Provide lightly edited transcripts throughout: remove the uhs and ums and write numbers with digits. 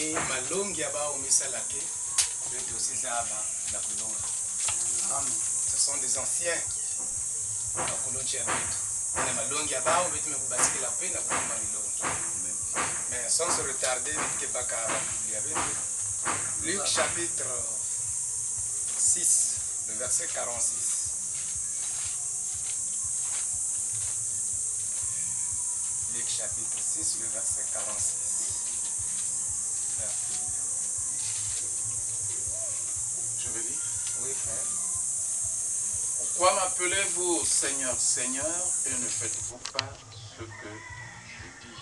Et malongi aba omisalake beto sizaba na kulonga. Ce sont des anciens na kulonchi ya beto. Na malongi aba beto mekubatiki la pe na kulonga milongi. Mais sans se retarder que baka il y avait Luc chapitre 6 le verset 46. Luc chapitre 6, le verset 46. Je vais lire. Oui, frère. Pourquoi m'appelez-vous Seigneur, Seigneur, et ne faites-vous pas ce que je dis?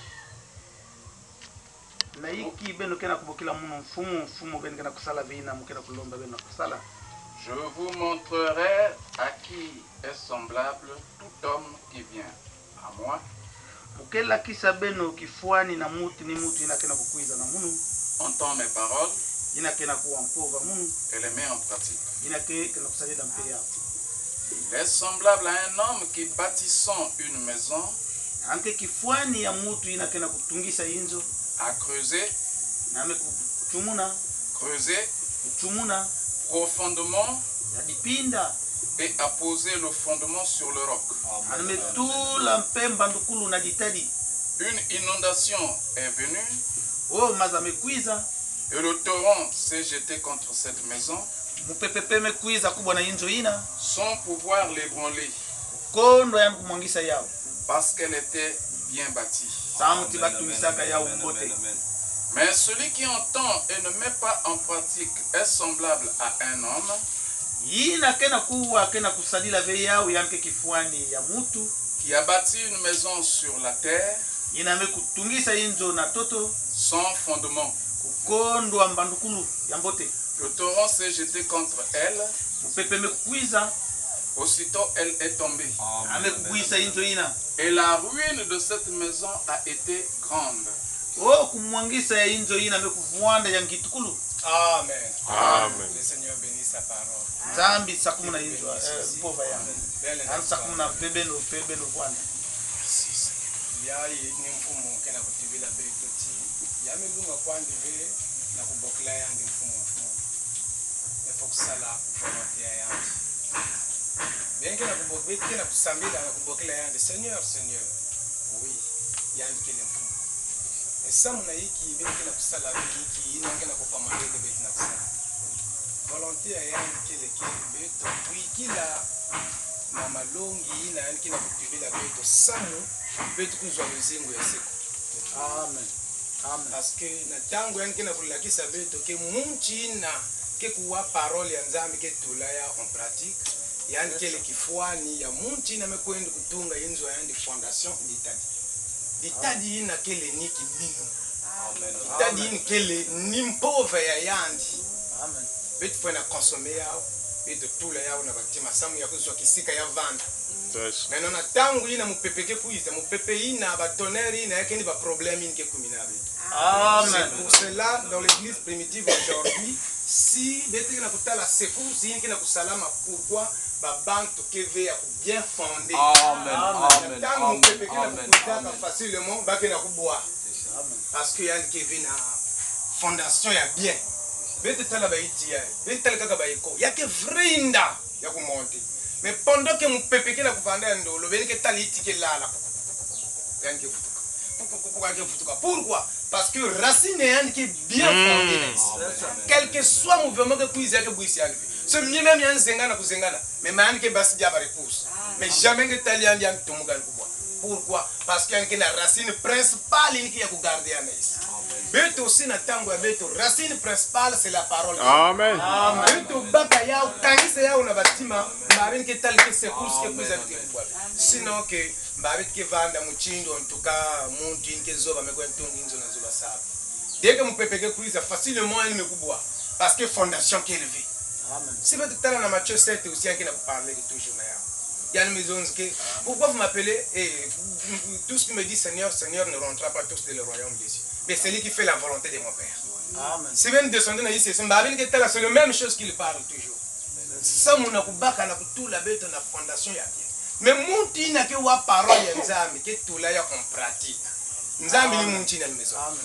Je vous montrerai à qui est semblable tout homme qui vient à moi. Entend mes paroles et les met en pratique. Il est semblable à un homme qui, bâtissant une maison, a creusé profondément et a posé le fondement sur le roc. Une inondation est venue et le torrent s'est jeté contre cette maison sans pouvoir l'ébranler parce qu'elle était bien bâtie. Mais celui qui entend et ne met pas en pratique est semblable à un homme qui a bâti une maison sur la terre sans fondement. Le torrent s'est jeté contre elle. Aussitôt elle est tombée. Et la ruine de cette maison a été grande. Amen. Amen. Le Seigneur bénit sa parole. Seigneur, Seigneur, oui, et ça, mon aïe qui vient de la qui n'a qu'à commander de Betnapsa. Volonté à Yann qui est oui, qui l'a Mamalongi, n'a qui n'a pas tué la bête au Samu, bête que nous avons zingou et seko. Amen. Amen. Parce que Natango Yann qui n'a pas la qui savait que Munchina, que quoi parole Yanzam qui est tout là en pratique. Yann qui est qui foi ni ya Munchina me coin de Kutunga Yenzo Yann de fondation d'Italie. L'Italie n'a qu'elle est ni qui minu. L'Italie n'a qu'elle est ni pauvre ya yandi. Amen. Bet faut na consommer ya, bet de tout le ya on a bâti ma samu ya kuzo kisika ya vendre. Mais non tangu ina mupepeke kuiza mupepe ina ba tonnerre ina yake ni ba problème in ke kuminabe. Amen. Pour cela dans l'église primitive aujourd'hui, si bet na kutala secours si ina kusalama pourquoi ba banque keve ya bien fondé. Amen. Amen. Tangu mupepeke na kutaka facilement ba ke na kuboa. Parce que yan keve na fondation ya bien. Bete tala ba iti ya. Bete tala kaka ba iko. Yake vrinda ya kumonte. Mais pendant que mon pépé qui n'a pas vendu, le bien que tu as l'itiqué là, pourquoi? Parce que racine est un qui est bien fondé. Quel que soit le mouvement que vous avez fait, ce mieux même un zengana pour zengana, mais man qui basse dia par épouse. Mais jamais que tu as l'yan tout le monde. Pourquoi? Parce qu'il y a une racine principale qui a gardé à Nice. Beto aussi na tango beto racine principale c'est la parole. Amen. Beto bakaya ukangise ya una batima mbabini ke tali ke secours ke kuza kwa. Sinon que mbabini ke vanda muchindo en tout cas muntu inke zoba meko ntungi nzo na zoba sabe. Dès que mupepeke kuza facilement elle me kubwa parce que fondation qui est élevée. Amen. Si beto tala na Matthieu 7 aussi qui n'a pas parlé de toujours na ya. Il y a une maison que pourquoi vous m'appelez et tout ce qui me dit Seigneur, Seigneur ne rentrera pas tous dans le royaume des cieux. Mais c'est lui qui fait la volonté de mon Père. Amen. Si vous descendez dans ici, c'est la même chose qu'il parle toujours. Ça, mon akubaka na tout la bête na fondation ya bien. Mais monti na ke wa parole ya nzambi ke tout là ya en pratique. Nzambi ni monti na maison. Amen.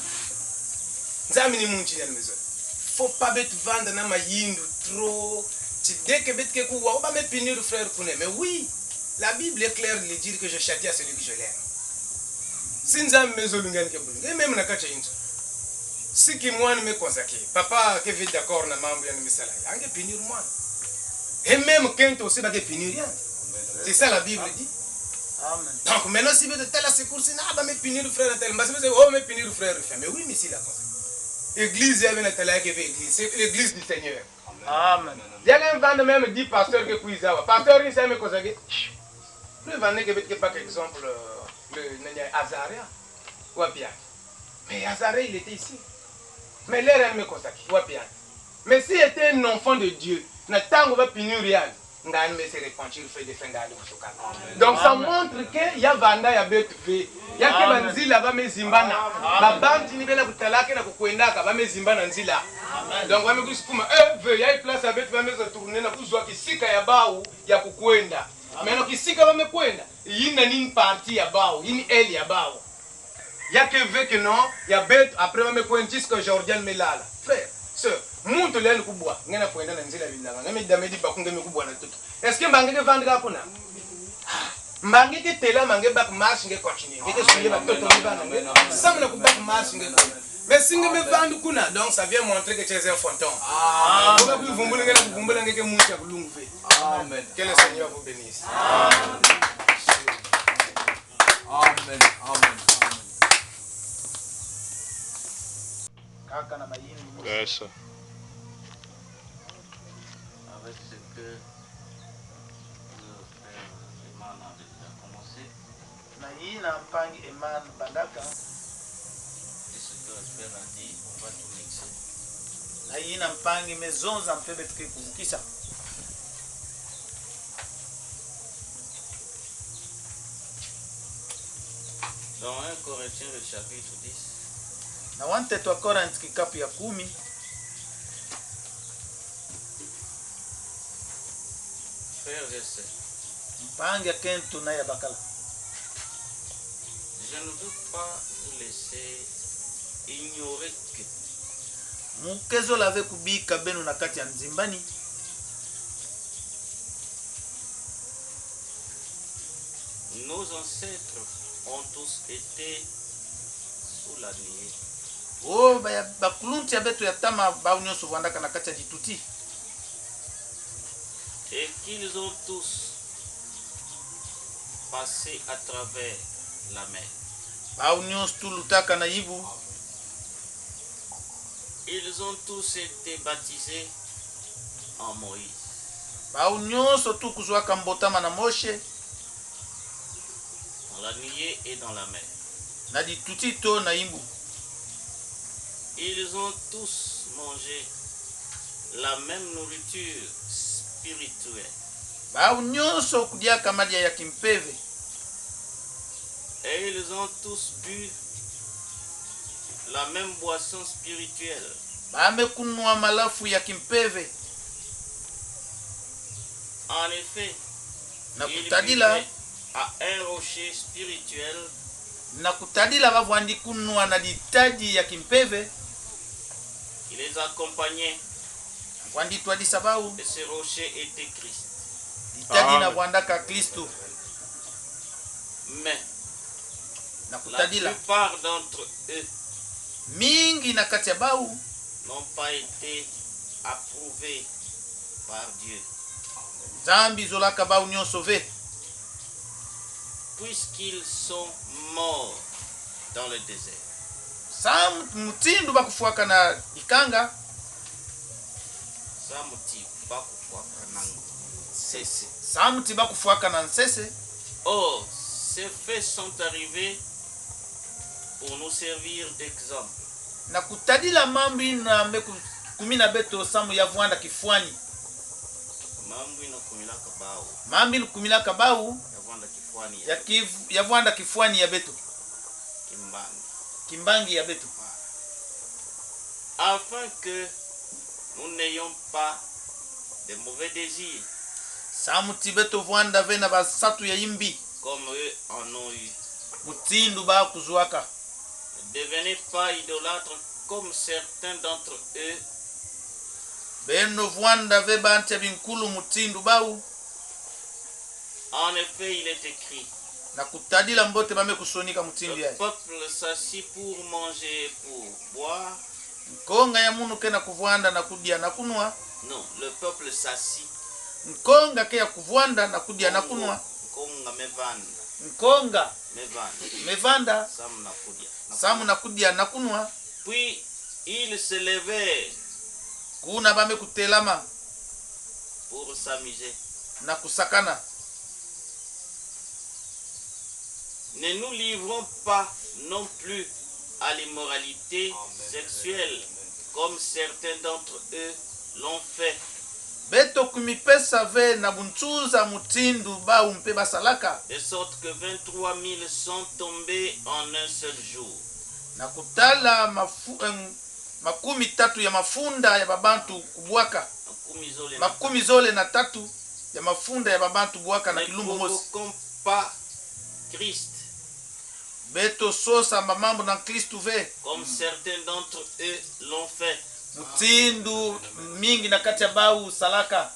nzambe ni munchi na maison faut pas bet vendre na mayindu trop tu dès que bet ke ku wa ba me punir frère kune mais oui la Bible est claire de dire que je châtie à celui que je l'aime si nzambe mezolungani ke bulunga même na kacha inzo si ki mwana me consacré papa ke vit d'accord na mambo ya misala ange punir moi et même quand aussi ba ke punir rien c'est ça la Bible dit. Amen. Donc maintenant si vous êtes tel à secours c'est na ba me punir frère tel mais c'est oh me punir frère mais oui mais si la cause église il y a tel que église c'est l'église du Seigneur. Amen. Il y a un vent même dit pasteur que kuiza pasteur il sait me consacrer le vent que par exemple le Azaria ou bien mais Azaria il était ici mais l'air me consacrer ou bien mais s'il était un enfant de Dieu na tango va punir rien. Donc ça montre que ya vanda ya betve ya ke banzila ba mezimbana ba banti ni bela kutalaka na kukwendaka ba mezimbana nzila donc ba mekusukuma veut ya place ya betve ba mezo tourner na kuzwa kisika ya bau ya kukwenda mais no kisika ba mekwenda yina nini partie ya bau yini eli ya bau ya ke veut que non ya bet après ba mekwenda jusqu'à Jordan melala frère sœur muntu lelo kubwa ngena kwenda na nzila bilanga ngeme damedi bakunge mikubwa na tutu est-ce que mbangeke vandika kuna mbangeke tela mange back march nge continue ngeke soye ba toto ngibana samna ku back march nge mais singe me vandu kuna donc ça vient montrer que tu es un fantôme on va plus vumbula ngena kuvumbula ngeke muntu ya kulungu fe amen que le Seigneur vous bénisse amen amen amen kaka na mayini yes avec ce que le frère Eman a déjà commencé. Et ce que le frère a dit, on va tout mixer. Dans 1 Corinthiens le chapitre 10, na 1 Korinthi kikapu ya 10 frères et sœurs, mpange kento na ya bakala je ne veux pas vous laisser ignorer que mukezo lave kubika benu na kati ya nzimbani nos ancêtres ont tous été sous la nuée. oh bakulunti ya betu ya tama ba nyonso vandaka na kati ya dituti Et qu'ils ont tous passé à travers la mer. ba nyonso tulutaka na yibu Ils ont tous été baptisés en Moïse. ba nyonso tu kuzwaka mbotama na Moshe Dans la nuée et dans la mer. na dituti to na yimbu. Ils ont tous mangé la même nourriture spirituelle. ba nyonso kudiaka madia ya kimpeve Et ils ont tous bu la même boisson spirituelle. ba mekunwa malafu ya kimpeve. En effet, na ils kutadila buvaient à un rocher spirituel na kutadila bavwandi kunwa na ditadi ya kimpeve qui les accompagnait. wandi twadi sabau Et ce rocher était Christ. ditadi na bwandaka Kristo Mais na la kutadila plupart d'entre eux mingi na kati ya bau n'ont pas été approuvés par Dieu, zambi zolaka bau nyonso ve puisqu'ils sont morts dans le désert. sam mutindu bakufuaka na ikanga Samuti bakufuaka nango sese. samuti bakufuaka na nsese. Or, ces faits sont arrivés pour nous servir d'exemple. na kutadila mambi na meku kumina beto samu ya vwanda kifuani Mambo inakumilaka bao mambi kumilaka bau yavanda kifwani ya vwanda kifuani ya beto kimbangi, kimbangi ya beto afin que nous n'ayons pas de mauvais désirs samuti beto vwanda ve na basatu ya imbi comme eux en ont eu. mutindu ba kuzuaka Ne devenez pas idolâtres comme certains d'entre eux. beno vwanda ve bantu binkulu mutindu bau En effet, il est écrit, na kutadila mbote bame kusonika mutindu le yaye peuple s'assit pour manger, pour boire. nkonga ya munu ke na kuvwanda na kudia na kunwa. Non, le peuple s'assit. Nkonga ke ya kuvwanda na kudia na kunwa. Konga mevanda. Nkonga Mevanda. mevanda Samu na kudia. samu na kudia na kunwa. Puis il se levait Kuna bame kutelama pour s'amuser. na kusakana. Ne nous livrons pas non plus à l'immoralité sexuelle, comme certains d'entre eux l'ont fait. Beto kumipesa ve na bunchuza mutindu bau mpe basalaka. De sorte que 23 000 sont tombés en un seul jour. Na kutala makumi tatu ya mafunda ya babantu kubwaka. Makumi zole na tatu ya mafunda ya babantu kubwaka na kilumbu mosi. Ne provoquons pas Christ. Beto sosa mamambo na Kristu ve. Comme certains d'entre eux l'ont fait. Mutindu mingi na kati ya bau salaka.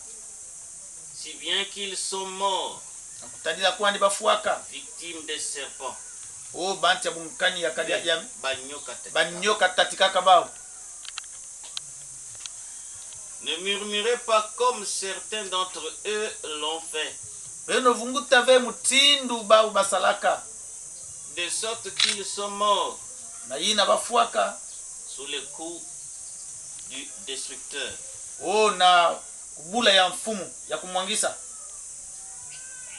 Si bien qu'ils sont morts. Na kutadila kwani bafuaka. Victimes des serpents. O bantu ya bunkani ya kadi ya banyoka tatikaka bau. Ne murmurez pas comme certains d'entre eux l'ont fait. Beno vunguta ve mutindu bau basalaka. De sorte qu'ils sont morts. Na yina bafuaka. Sous le coup du destructeur. O na kubula ya mfumu ya kumwangisa.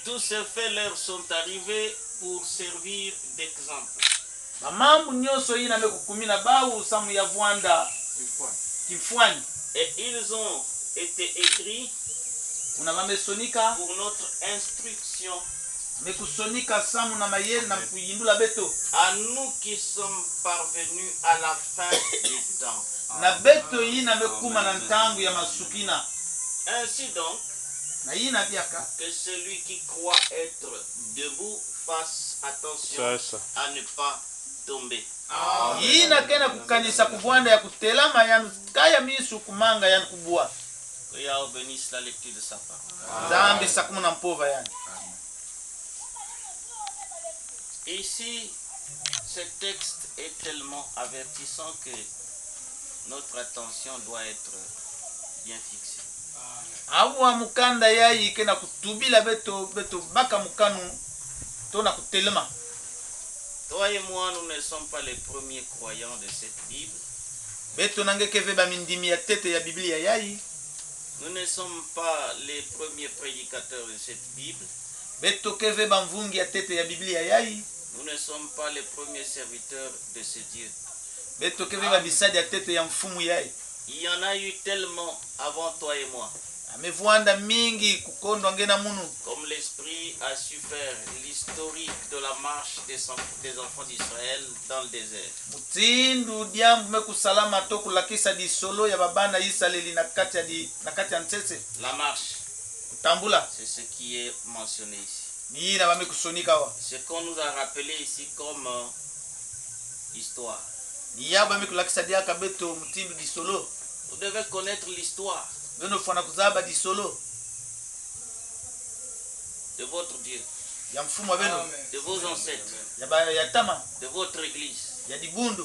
Tous ces faits leur sont arrivés pour servir d'exemple. Mamambu nyoso yina mekukumina bau samu ya vwanda kifwani. Et ils ont été écrits pour notre instruction. Mekusonika samu na mayeri na kuyindula beto. À nous qui sommes parvenus à la fin du temps. Na beto yina mekuma na ntangu ya masukina. Ainsi donc, na yina biaka que celui qui croit être debout fasse attention à ne pas tomber. Yina kena kukanisa kuvwanda ya kutelama yanu kaya misu kumanga yanu kubua. Que Yahweh bénisse la lecture de sa parole. Zambi sakumuna mpova yani. Ici, ce texte est tellement avertissant que notre attention doit être bien fixée. Awa mukanda yayi kena kutubila beto baka mukanu tona kutelema. Toi et moi, nous ne sommes pas les premiers croyants de cette Bible. Beto nangekeve ba mindimi ya tete ya Biblia yayi. Nous ne sommes pas les premiers prédicateurs de cette Bible. Beto keve ba mvungi ya tete ya Biblia yayi. Nous ne sommes pas les premiers serviteurs de ce Dieu. Beto keve ba bisadi ya tete ya mfumu yayi. Il y en a eu tellement avant toi et moi. Amevwanda mingi kukondo ngena munu. Comme l'Esprit a su faire l'historique de la marche des enfants d'Israël dans le désert. Mutindu diambu mekusalama toku lakisa di solo ya babana Israeli na kati ya ntete. La marche. Kutambula. C'est ce qui est mentionné ici. Ni na bamekusonika wa. Ce qu'on nous a rappelé ici comme histoire. Ni ya bamekulakisa dia kabeto mutindu di solo. Vous devez connaître l'histoire Beno fana kuzaba di solo de votre Dieu, ya mfumu beno, de vos ancêtres, ya tama, de votre église. ya dibundu.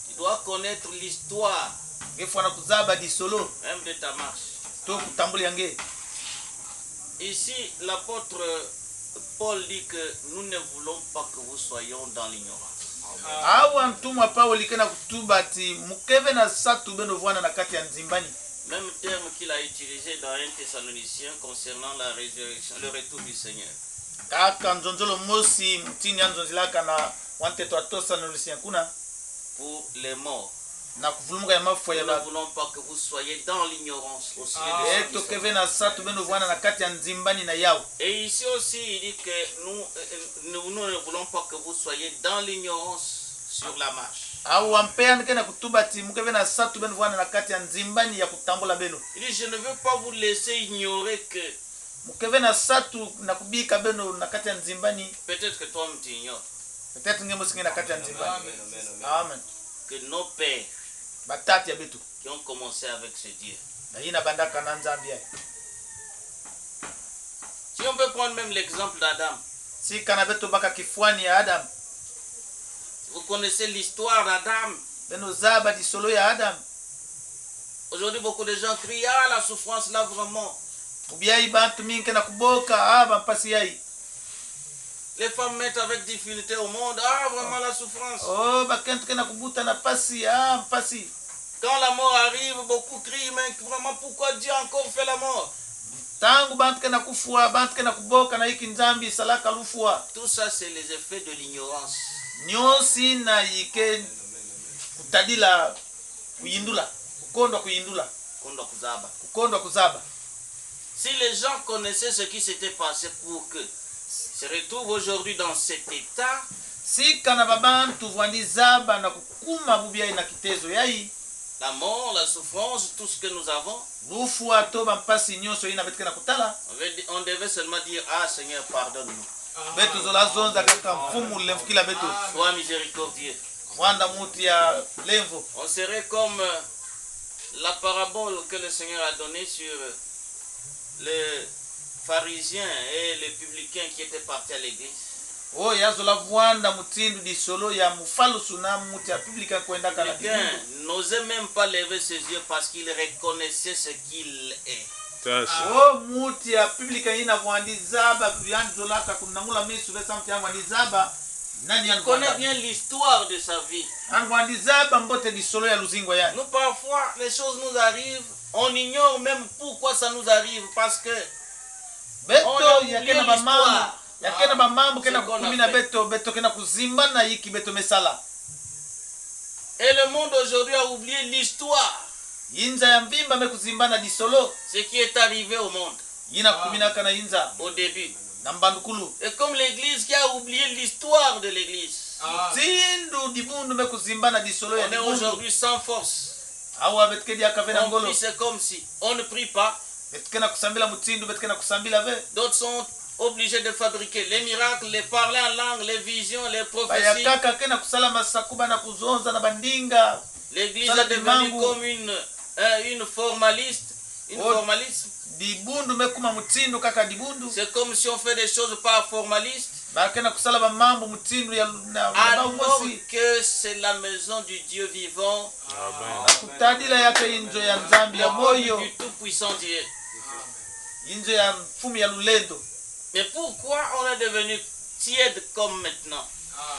Tu dois connaître l'histoire Ngefana kuzaba di solo même de ta marche. to kutambula yange. Ici, l'apôtre Paul dit que nous ne voulons pas que vous soyez dans l'ignorance. Awa mtumwa Paulo kena kutubati mukeve na satu beno vwana na kati ya nzimbani. Même terme qu'il a utilisé dans 1 Thessaloniciens concernant la résurrection, le retour du Seigneur. Kaka nzonzolo mosi mtini anzonzilaka na wante to atosa no lisien kuna Pour les morts. na kuvulumuka ya mafu ya Nous ne ba. voulons pas que vous soyez dans l'ignorance au sujet de ce qui Eto sont. keve na satu beno vwana na kati ya nzimbani na yao. Et ici aussi, il dit que nous ne voulons pas que vous soyez dans l'ignorance sur la marche. Awa mpea nkena kutubati mukeve na satu beno vwana na kati ya nzimbani ya kutambula beno. Il dit, je ne veux pas vous laisser ignorer que Mukeve na satu na kubika beno na kati ya nzimbani. peut-être que toi tu ignores Peut-être ngemo singe na kati ya nzimbani. Amen. que nos pères batati ya betu qui ont commencé avec ce Dieu. na ina bandaka na nzambi ya Si on peut prendre même l'exemple d'Adam. si kana betu baka kifuani ya Adam Vous connaissez l'histoire d'Adam. beno zaba di solo ya Adam Aujourd'hui, beaucoup de gens crient, ah, la souffrance là vraiment. ubiai bantu mingi na kuboka aba mpasi yai Les femmes mettent avec difficulté au monde, ah, vraiment la souffrance. oh bakenti na kubuta na pasi mpasi Quand la mort arrive, beaucoup crient, mais vraiment pourquoi Dieu a encore fait la mort? tangu bantu na kufua bantu na kuboka na hiki nzambi salaka lufua Tout ça, c'est les effets de l'ignorance. nyosi na yike kutadila kuyindula kukondwa kuzaba Si les gens connaissaient ce qui s'était passé pour que se retrouvent aujourd'hui dans cet état, si kana babantu vwandi zaba na kukuma bubia na kitezo yai la mort, la souffrance, tout ce que nous avons, lufua to bampasi nyoso ina betkena kutala on devait seulement dire, ah Seigneur, pardonne-nous. betu zola zonza kaka mfumu lemfukila betu Sois miséricordieux. wanda muti ya lemvo On serait comme la parabole que le Seigneur a donnée sur les pharisiens et les publicains qui étaient partis à l'église. oh yazola vwanda mutindu di solo ya mufalusu na muti ya publika kwenda kana Quelqu'un n'osait même pas lever ses yeux parce qu'il reconnaissait ce qu'il est. oh muti ya publika ina vwandi zaba yanzola ka kunangula misu besa mti ya vwandi zaba nani Il connaît bien l'histoire de sa vie. vwandi zaba mbote di solo ya luzingwa ya Nous, parfois, les choses nous arrivent, on ignore même pourquoi ça nous arrive, parce que beto on a oublié yakena l'histoire. bamambo kena C'est qu'on a kukumina fait. beto kena kuzimba na yiki beto mesala Et le monde aujourd'hui a oublié l'histoire, yinza ya mvimba me kuzimbana di solo ce qui est arrivé au monde yina kumina kana yinza au début. na mbandukulu Et comme l'église qui a oublié l'histoire de l'église, tindu dibundu me kuzimbana di solo ya on est dibundu aujourd'hui sans force. awa betkedi akavena On ngolo prie, c'est comme si on ne prie pas. betkena kusambila mutindu betkena kusambila ve D'autres sont obligés de fabriquer les miracles, les parler en langue, les visions, les prophéties. bayakaka kena kusala masakuba na kuzonza na bandinga L'église Sala est devenue dimangu. comme une formaliste. Une Oh. formaliste. dibundu mekuma mutindu kaka dibundu C'est comme si on fait des choses par formaliste. bakena kusala bamambo mutindu ya na Alors baumosi que c'est la maison du Dieu vivant, kutadila yake inzo ya nzambi ya moyo du tout-puissant Dieu. inzo ya mfumu ya lulendo Mais pourquoi on est devenu tiède comme maintenant?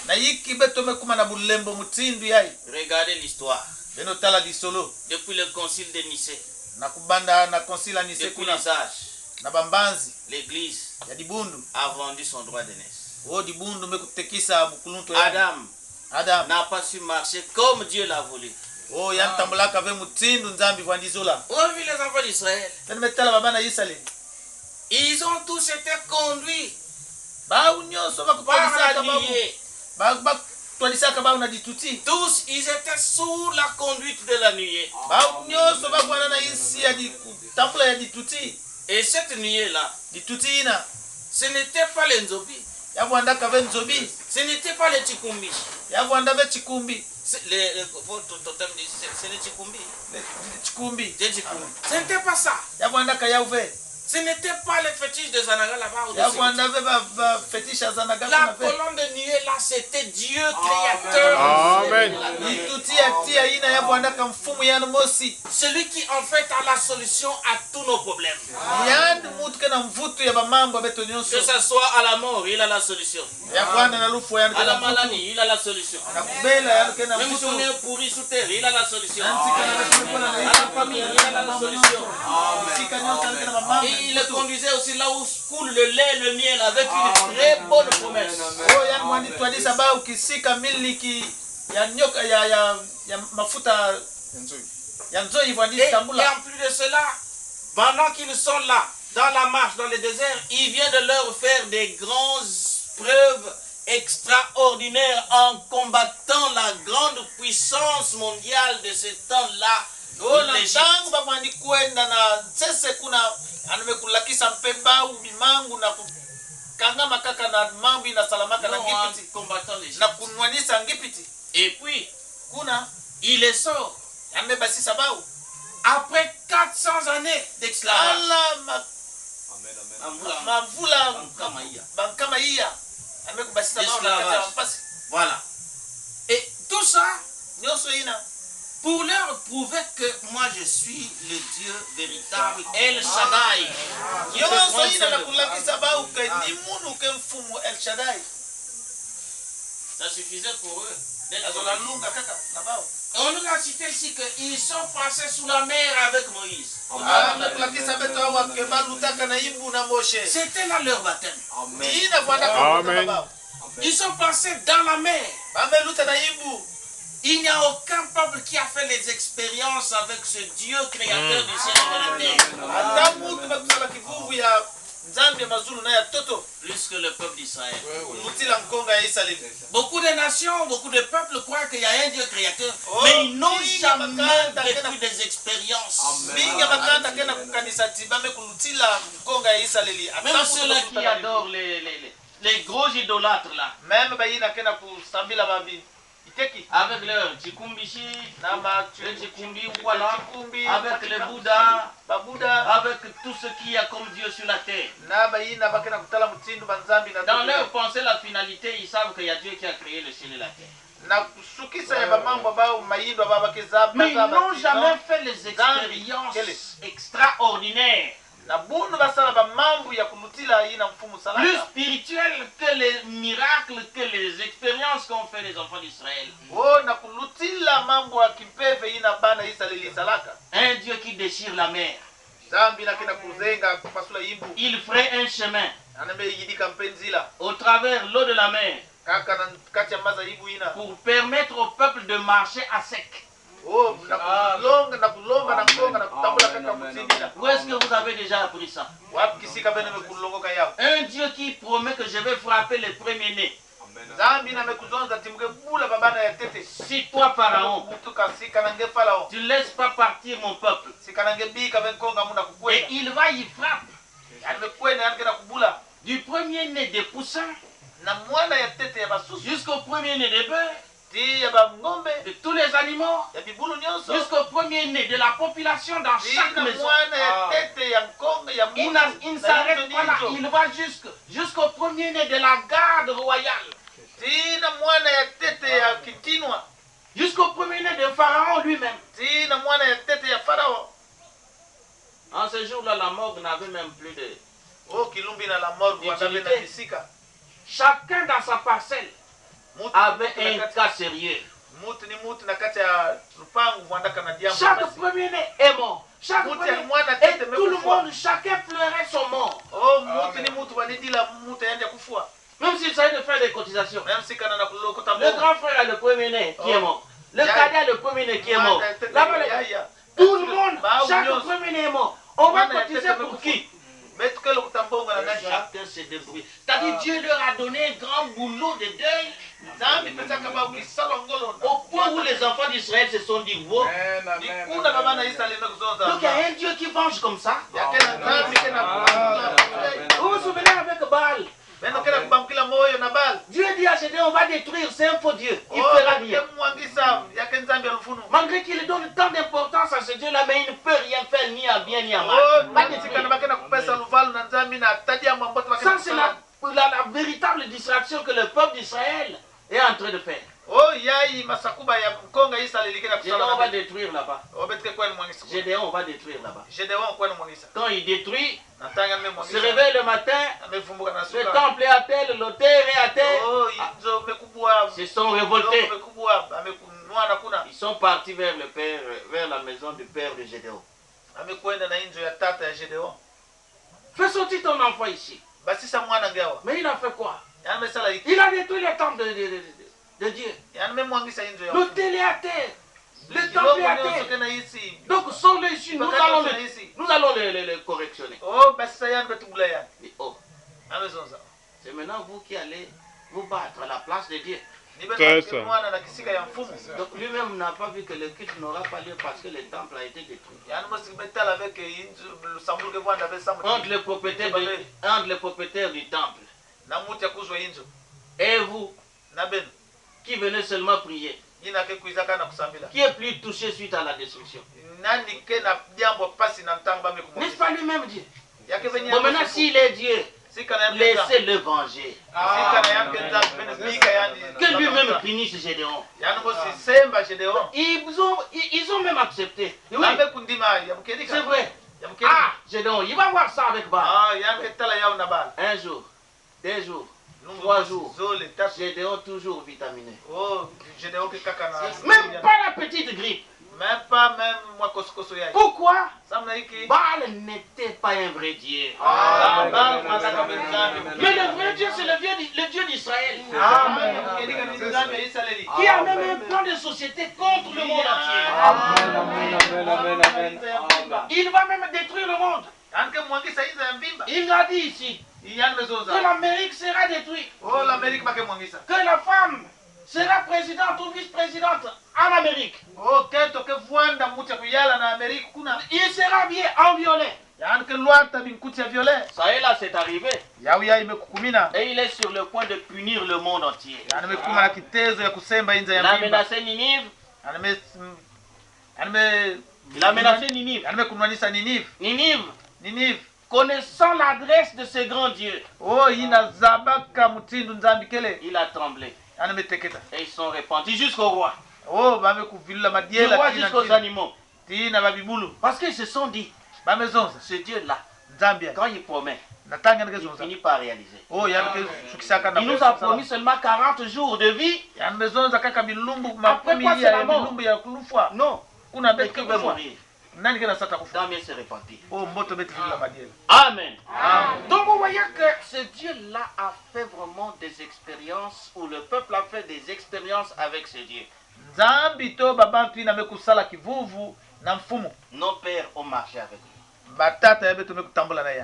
na yiki beto mekuma na bulembo mutindu yai Regardez l'histoire. beno tala di solo Depuis le concile de Nicée, na kubanda na konsila nise depuis kuna les âges, na bambanzi l'église ya dibundu a vendu son droit d'aînesse. o dibundu mekutekisa bukuluntu ya Adam n'a pas su marcher comme Dieu l'a voulu. o yantambulaka ve mutindu nzambi vwandizola On a vu les enfants d'Israël. tene metala babana Israeli Ils ont tous été conduits bau nyonso par bakutwalisaka la babu nuée. bakutwalisaka bau na dituti Tous, ils étaient sous la conduite de la nuée. bau nyonso bakwana na isi ya kutambula ya dituti Et cette nuée-là, dituti ina ce n'était pas les Nzobi, yavwandaka ve nzobi ce n'était pas les Chikumbi. yavwanda ve chikumbi Votre totem dit, c'est les Chikumbi. chikumbi Des Chikumbi. Ce n'était pas ça. yavwandaka yauve Ce n'était pas les fétiches de Zanaga là-bas. au-dessus. yavwanda ve bafetisha zanaga La kuna ve colonne de nuée là, c'était Dieu créateur. Amen. dituti ya tia ina yavwandaka mfumu yanu mosi Celui qui en fait a la solution à tous nos problèmes. yandi mutu kena mvutu ya bamambo beto nyonso Que ce soit à la mort, il a la solution. yavwanda na lufu yanu À la kena mvutu maladie, il a la solution. na kubela yanu kena Même si on mvutu est pourri sous terre, il a la solution. Nantika na betu mekona na À la famille, il a la solution. Sika nyonso yanu kena bamambo Et il le conduisait aussi là où coule le lait et le miel avec une très bonne promesse. oh yani mwandi twadisa ba ukisika miliki ya nyoka ya mafuta ya nzoi vwandi Et tambula en plus de cela, pendant qu'ils sont là, dans la marche, dans le désert, il vient de leur faire des grandes preuves extraordinaires en combattant la grande puissance mondiale de ce temps-là. ona l'Égypte. tangu bamwandi kwenda na sese kuna anumekulakisa mpembau bimangu na kukangama kaka na mambo na salamaka na Non, en ngipiti combattant l'Égypte. na kunwanisa ngipiti Et puis, kuna il les sort ame basisa bao Après 400 années d'esclavage. ala mavula Kamaïa. bankama iya ame kubasisa bao na kati ya mpasi Voilà. Et tout ça nyonso ina pour leur prouver que moi je suis le Dieu véritable, El Shaddai. nyonso ina na kulakisa bao ke ni munu ke mfumu El Shaddai Ça suffisait pour eux. azolalunga kaka na bao On nous a cité ici qu'ils sont passés sous la mer avec Moïse. na kulakisa beto awa ke balutaka na imbu na Moshe C'était là leur baptême. ina vanda kwa bao Ils sont passés dans la mer. bameluta na imbu Il n'y a aucun peuple qui a fait les expériences avec ce Dieu créateur du ciel et de la terre. ata mutu bakusala kivuvu ya nzambe mazulu na ya toto Plus que le peuple d'Israël. lutila nkonga ya Israeli Beaucoup de nations, beaucoup de peuples croient qu'il y a un Dieu créateur. Mais ils n'ont jamais vécu des expériences. mingi bakanda kena kukanisa tibame kulutila nkonga ya Israeli Même ceux-là qui adorent les gros idolâtres là. même bayina kena kusambila babi iteki Avec leur Chikumbishi, na ma le Chikumbi ou voilà. chikumbi Avec les Bouddhas, babuda avec tout ce qu'il y a comme Dieu sur la terre. na bayina bakena kutala mutindo banzambi na Dans leur pensée, la finalité, ils savent qu'il y a Dieu qui a créé le ciel et la terre. na kusukisa ya bamambo bao mayindo babakeza Mais ils n'ont jamais fait les expériences extraordinaires, na bunu basala bamambo ya kulutila ina mfumu plus salaka spirituelles que les miracles, que les expériences qu'ont fait les enfants d'Israël. oh na kulutila mambo ya kimpeve ina bana Israeli salaka Un Dieu qui déchire la mer. zambi na kena kuzenga kupasula imbu Il ferait un chemin anambe yidika mpenzila au travers l'eau de la mer kaka na kati ya maza ibu ina pour permettre au peuple de marcher à sec. oh na kulonga na kulomba na ngonga na kutambula kaka mutindila Où est-ce que vous avez déjà appris ça? wapi kisika bene mekulongoka yao Un Dieu qui promet que je vais frapper les premiers-nés. zambi na mekuzonza timuke bula babana ya tete Si toi, Pharaon, mutuka sika na nge falao tu ne laisses pas partir mon peuple, sika na nge bika benkonga muna et kukwena il va y frapper yani mekwena yani kena kubula du premier-né des poussins na mwana ya tete ya basusu jusqu'au premier-né des bœufs, ti ya bangombe de tous les animaux, ya bibulu nyonso jusqu'au premier-né de la population dans ti chaque na maison. mwana ya tete ya nkonga ya Il mutu ne s'arrête pas là, il va jusqu'au premier-né de la garde royale, ti na mwana ya tete ya kitinwa jusqu'au premier-né de Pharaon lui-même. ti na mwana ya tete ya farao En ce jour-là, la morgue n'avait même plus de... oh kilumbi na la morgue wadabe na kisika Chacun dans sa parcelle mutu avait na un kati- cas sérieux. mutu ni mutu na kati ya lupangu mwandaka na diambo Chaque basi. premier-né est mort. Chaque Mutu premier-né. ya mwana Et tete tout le mekufua monde, chacun pleurait son mort. oh mutu ni mutu walidila mutu yende kufua Même s'il s'agit de faire des cotisations. même sikana na kulokota Le grand frère a le premier-né qui est mort. Le Ya- cadet a le premier-né qui est mort. Mwana ya tete Là-bas, ya ya. tout le monde, Ba chaque nyonso. premier-né est mort. On va Mwana ya cotiser tete pour mekufua. qui? Betukelo kutambonga na nani Chacun se débrouille. C'est-à-dire Dieu leur a donné un grand boulot de deuil zambi pesa kama ukisala ngolo au point où les enfants d'Israël se sont dit, wow. kuna baba na Israeli mekuzonza Donc il y a un Dieu qui venge comme ça. ya kena zambi kena Vous vous souvenez avec Baal? beno kena kubamkila moyo na bal Dieu dit à Gédéon, on va détruire, c'est un faux Dieu. Il oh fera rien. kemwangisa yake nzambi alufunu Malgré qu'il donne tant d'importance à ce Dieu-là, mais il ne peut rien faire ni à bien ni à oh mal. Pas sikana détruire. bakena kupesa luvalu na nzambi na tadia mamboto Ça, bakena c'est la véritable distraction que le peuple d'Israël est en train de faire. oh yai masakuba ya mkonga Israeli kena Gédéon, on kusala va na détruire là-bas. oh betike kwenu mwangisa Gédéon, on va détruire là-bas. Gedeon kwenu mwangisa Quand il détruit, natanga me il se mwangisa réveille le matin, amefumbuka na le suka temple est à terre, l'autel est à terre. oh inzo mekubwa Ils se sont révoltés. mekubwa amekunwa na kuna Ils sont partis vers le père, vers la maison du père de Gédéon. amekwenda na inzo ya tata ya Gedeon Fais sortir ton enfant ici. basisa mwana ngewa Mais il a fait quoi? yani mesala iki Il a détruit les temples de Dieu. yani memwangisa inzo ya L'autel est à terre. Le temple kilongo est à nyonso terre. kena isi Donc sors-le ici, nous allons le correctionner. oh basisa yani betubula yani Mais oh, amezonza c'est maintenant vous qui allez vous battre à la place de Dieu. ni betu mwana na kisika ya mfumu Donc lui-même n'a pas vu que le culte n'aura pas lieu parce que le temple a été détruit. yani mosi betala avec inzo lusambuluke vanda besamu Entre les propriétaires du temple na muti ya kuzwa inzo et vous na benu qui venez seulement prier. ina ke kuizaka na kusambila Qui est plus touché suite à la destruction? nani ke na jambo pasi na ntango ba N'est-ce mekumwangisa pas lui-même Dieu? yake venye Bon, maintenant, s'il est Dieu, laissez-le venger. Que lui-même punisse Gédéon. Ils ont même accepté. Oui, c'est vrai. Ah, Gédéon, il va voir ça avec Baal. Un jour, 2 jours, 3 jours. Gédéon toujours vitaminé. Même pas la petite grippe. Même pas même moi koskoso yayi. Pourquoi? Baal n'était pas un vrai Dieu. Mais le vrai Dieu, c'est le Dieu d'Israël. Qui a même un plan de société contre le monde entier. Il va même détruire le monde. Il l'a dit ici. Que l'Amérique sera détruite. Que la femme sera présidente ou vice-présidente en Amérique. Il sera bien enviolé. Ça est là, c'est arrivé. Et il est sur le point de punir le monde entier. Il a menacé Ninive. Il a menacé Ninive. Ninive, connaissant l'adresse de ce grand Dieu, il a tremblé. Et ils sont répandus jusqu'au roi. Du roi jusqu'aux animaux. Parce qu'ils se sont dit, ce Dieu-là, quand il promet, il finit par réaliser. Il nous a promis seulement 40 jours de vie. Après quoi, c'est la mort. Non, mais qui veut mourir? Tant mieux se repentir. Amen. Donc vous voyez que ce Dieu-là a fait vraiment des expériences, ou le peuple a fait des expériences avec ce Dieu. Nos pères ont marché avec lui.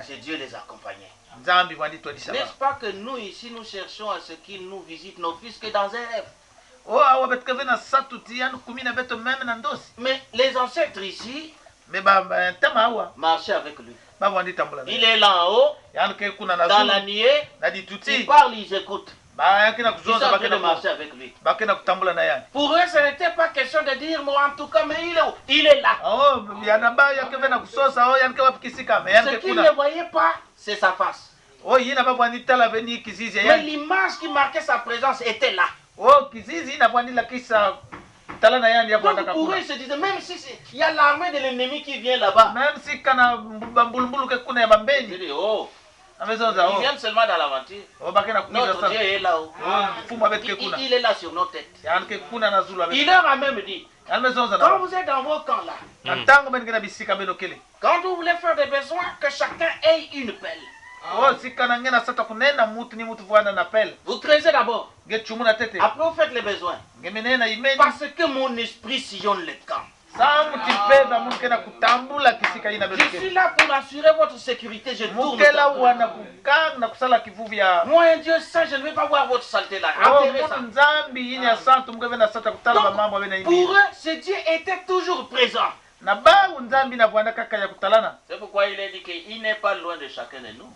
Ce Dieu les accompagnait. N'est-ce pas que nous ici, nous cherchons à ce qu'il nous visite nos fils que dans un rêve? Mais les ancêtres ici marchaient avec lui. Il est là en haut, dans la nuée, il parle, ils écoutent. Ils sont en train de marcher avec lui. Pour eux, ce n'était pas question de dire, moi en tout cas, mais il est où? Il est là. Ce qu'ils ne voyaient pas, c'est sa face. Mais l'image qui marquait sa présence était là. Donc pour eux, ils se disaient, même si il y a l'armée de l'ennemi qui vient là-bas, ils disent, oh, ils viennent seulement dans l'aventure. Notre Dieu est là-haut. Il est là sur nos têtes. Il leur a même dit, quand vous êtes dans vos camps là, quand vous voulez faire des besoins, que chacun ait une pelle. Vous creusez d'abord. Après vous faites les besoins. Parce que mon esprit sillonne les camps. Je suis là pour assurer votre sécurité. Je tourne. Moi, un Dieu saint, je ne vais pas voir votre saleté là. Donc, pour eux, ce Dieu était toujours présent. C'est pourquoi il a dit qu'il n'est pas loin de chacun de nous.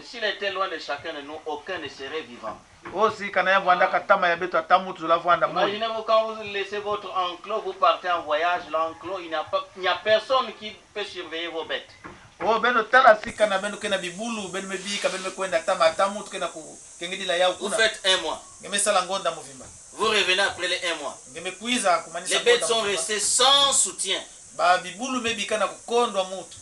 S'il était loin de chacun de nous, aucun ne serait vivant. Imaginez-vous quand vous laissez votre enclos, vous partez en voyage, l'enclos, il n'y a personne qui peut surveiller vos bêtes. Vous faites 1 mois. Vous revenez après les 1 mois. Les bêtes sont restées sans soutien.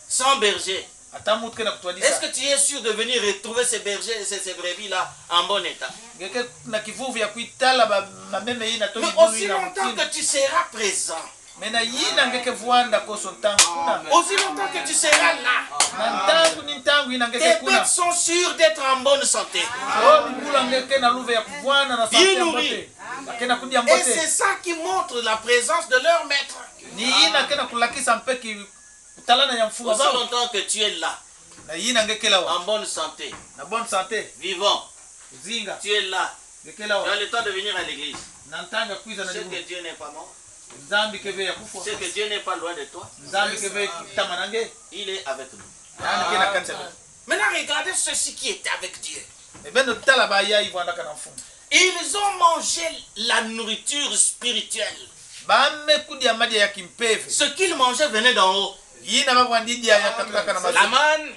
Sans berger. Est-ce que tu es sûr de venir retrouver ces bergers et ces brebis là en bon état? Mais aussi longtemps que tu seras présent, aussi longtemps que tu seras là, tes bêtes sont sûres d'être en bonne santé, bien nourries. Et c'est ça qui montre la présence de leur maître. Aussi longtemps que tu es là, en bonne santé, vivant, tu es là, tu as le temps de venir à l'église. C'est que Dieu n'est pas mort. C'est que Dieu n'est pas loin de toi. Il est avec nous. Maintenant regardez ceux-ci qui étaient avec Dieu. Ils ont mangé la nourriture spirituelle. Ce qu'ils mangeaient venait d'en haut. La manne.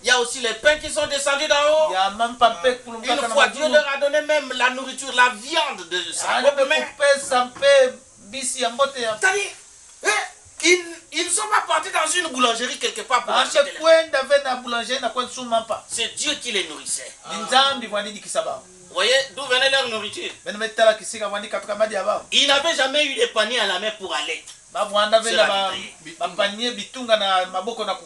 Il y a aussi les pains qui sont descendus d'en haut. Une fois, Dieu leur a donné même la nourriture, la viande de sa propre main. C'est-à-dire, ils ne sont pas partis dans une boulangerie quelque part pour acheter les pains. C'est Dieu qui les nourrissait. Vous voyez d'où venait leur nourriture? Ils n'avaient jamais eu des paniers à la main pour aller.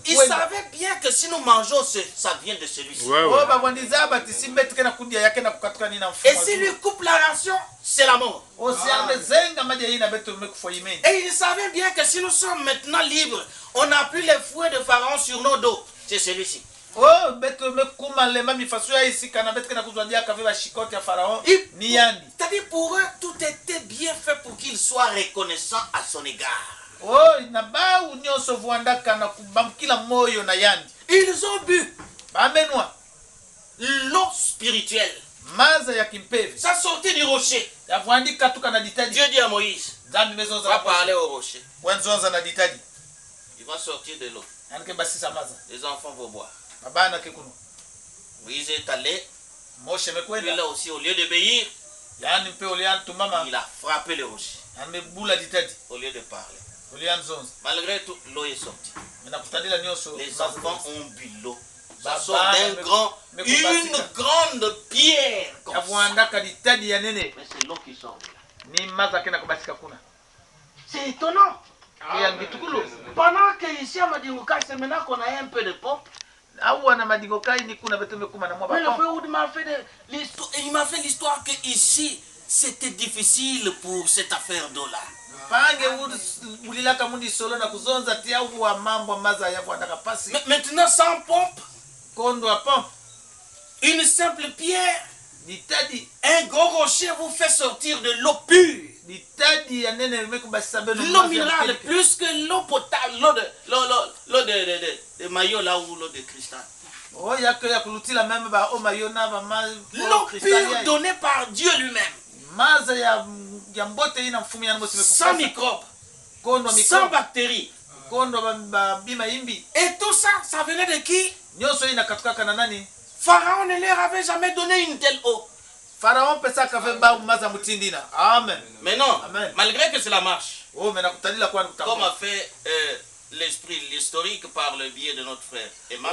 Ils savaient bien que si nous mangeons, ça vient de celui-ci. Et s'ils lui coupent la ration, c'est la mort. Et ils savaient bien que si nous sommes maintenant libres, on n'a plus les fouets de Pharaon sur nos dos. C'est celui-ci. C'est-à-dire pour eux, tout était bien fait pour qu'ils soient reconnaissants à son égard. Ils ont bu l'eau spirituelle. Ça sortait du rocher. Dieu dit à Moïse, va parler au rocher. Il va sortir de l'eau. Les enfants vont boire. Moïse est allé. Lui là aussi, au lieu d'obéir, il a frappé le rocher. Au lieu de parler. Malgré tout, l'eau est sortie. Les enfants ont bu l'eau. Ça sort une grande pierre. Mais c'est l'eau qui sort de là. C'est étonnant. Pendant que ici à Madingoka, c'est maintenant qu'on a un peu de pompe. Mais le frère Oud m'a fait l'histoire que ici c'était difficile pour cette affaire d'eau là. Maintenant sans pompe, une simple pierre, un gros rocher vous fait sortir de l'eau pure. L'eau minérale plus que l'eau potable, l'eau de maillot là ou l'eau de cristal. L'eau pure donnée par Dieu lui-même. Sans microbes, sans bactéries. Et tout ça, ça venait de qui? Pharaon ne leur avait jamais donné une telle eau. Amen. Mais non, Amen. Malgré que cela marche, comme a fait l'historique par le biais de notre frère Emma,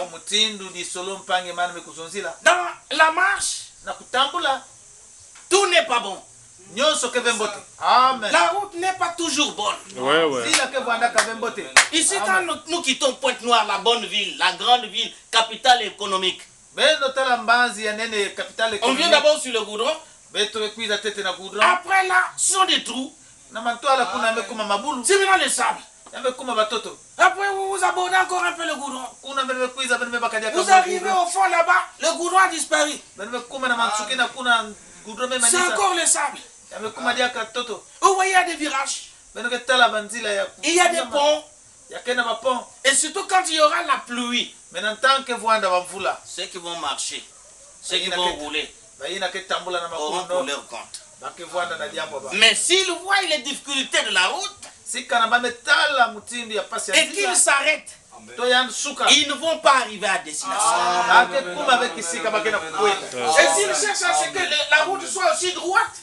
dans la marche, tout n'est pas bon. Amen. La route n'est pas toujours bonne. Ici, quand nous quittons Pointe-Noire, la bonne ville, la grande ville, capitale économique, on vient d'abord sur le goudron. Après là, ce sont des trous. C'est maintenant le sable. Après, vous abordez encore un peu le goudron. Vous arrivez au fond là-bas, le goudron a disparu. C'est encore le sable. Vous voyez, il y a des virages. Il y a des ponts. Et surtout quand il y aura la pluie, ceux qui vont marcher, ceux qui vont rouler, auront pour leur compte. Mais s'ils voient les difficultés de la route et qu'ils s'arrêtent, ils ne vont pas arriver à destination. Et s'ils cherchent à ce que la route soit aussi droite,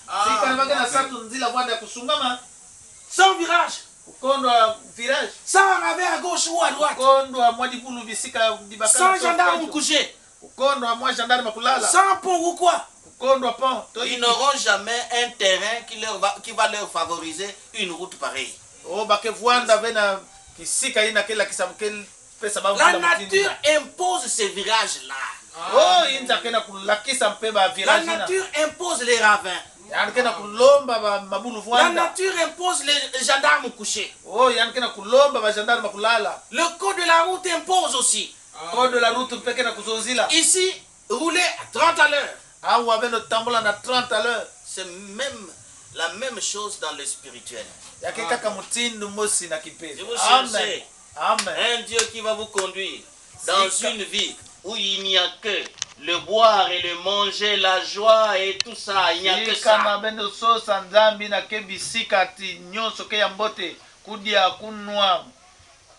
sans virage, sans ramer à gauche ou à droite, sans gendarme couché, sans pont ou quoi, ils n'auront jamais un terrain qui va leur favoriser une route pareille. La nature impose ces virages-là. La nature impose les ravins. La nature impose les gendarmes couchés. Le code de la route impose aussi. Ici, rouler à 30 à l'heure. C'est même la même chose dans le spirituel. Si vous cherchez un Dieu qui va vous conduire dans une vie où il n'y a que le boire et le manger, la joie et tout ça, il n'y a que sika na ça. bende sosa nzambi na ke bisika ati nyonso ke ya mbote kudia kunwa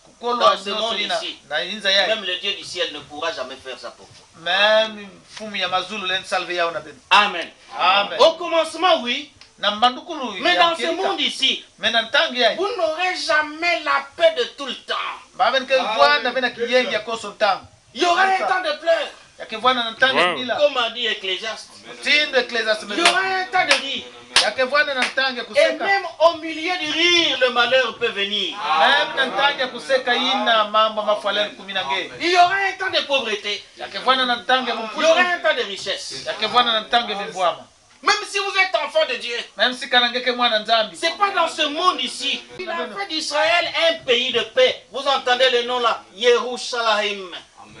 kukolwa Dans ce nyonso monde ina ici, na inza ya même le Dieu du ciel ne pourra jamais faire ça pour vous. même fumu ya mazulu len salve yao na bende. Amen. Amen. Au commencement, oui, Na mbandukulu mais ya dans ce kirika. monde ici, Mais na ntangi ya vous n'aurez jamais la paix de tout le temps. baben ke vwana bena kiyengi ya koso ntango Il y aura un temps de pleurs, ya ke vwana na ntangi Wow. bila comme a dit Ecclésiaste. tindo ecclesiastes Il y aura un temps de rire. ya ke vwana na ntangi ya Et kuseka même au milieu du rire, le malheur peut venir. même na ntangi ya kuseka ina mambo mafaleni kumi na nge Il y aura un temps de pauvreté. ya ke vwana na ntangi ya Il y mputu aura un temps de richesse. ya ke vwana na ntangi ya mibwama Même si vous êtes enfant de Dieu, même si kanangeke mwana nzambi c'est pas dans ce monde ici. Il a fait d'Israël un pays de paix. Vous entendez le nom là, Yerushalayim,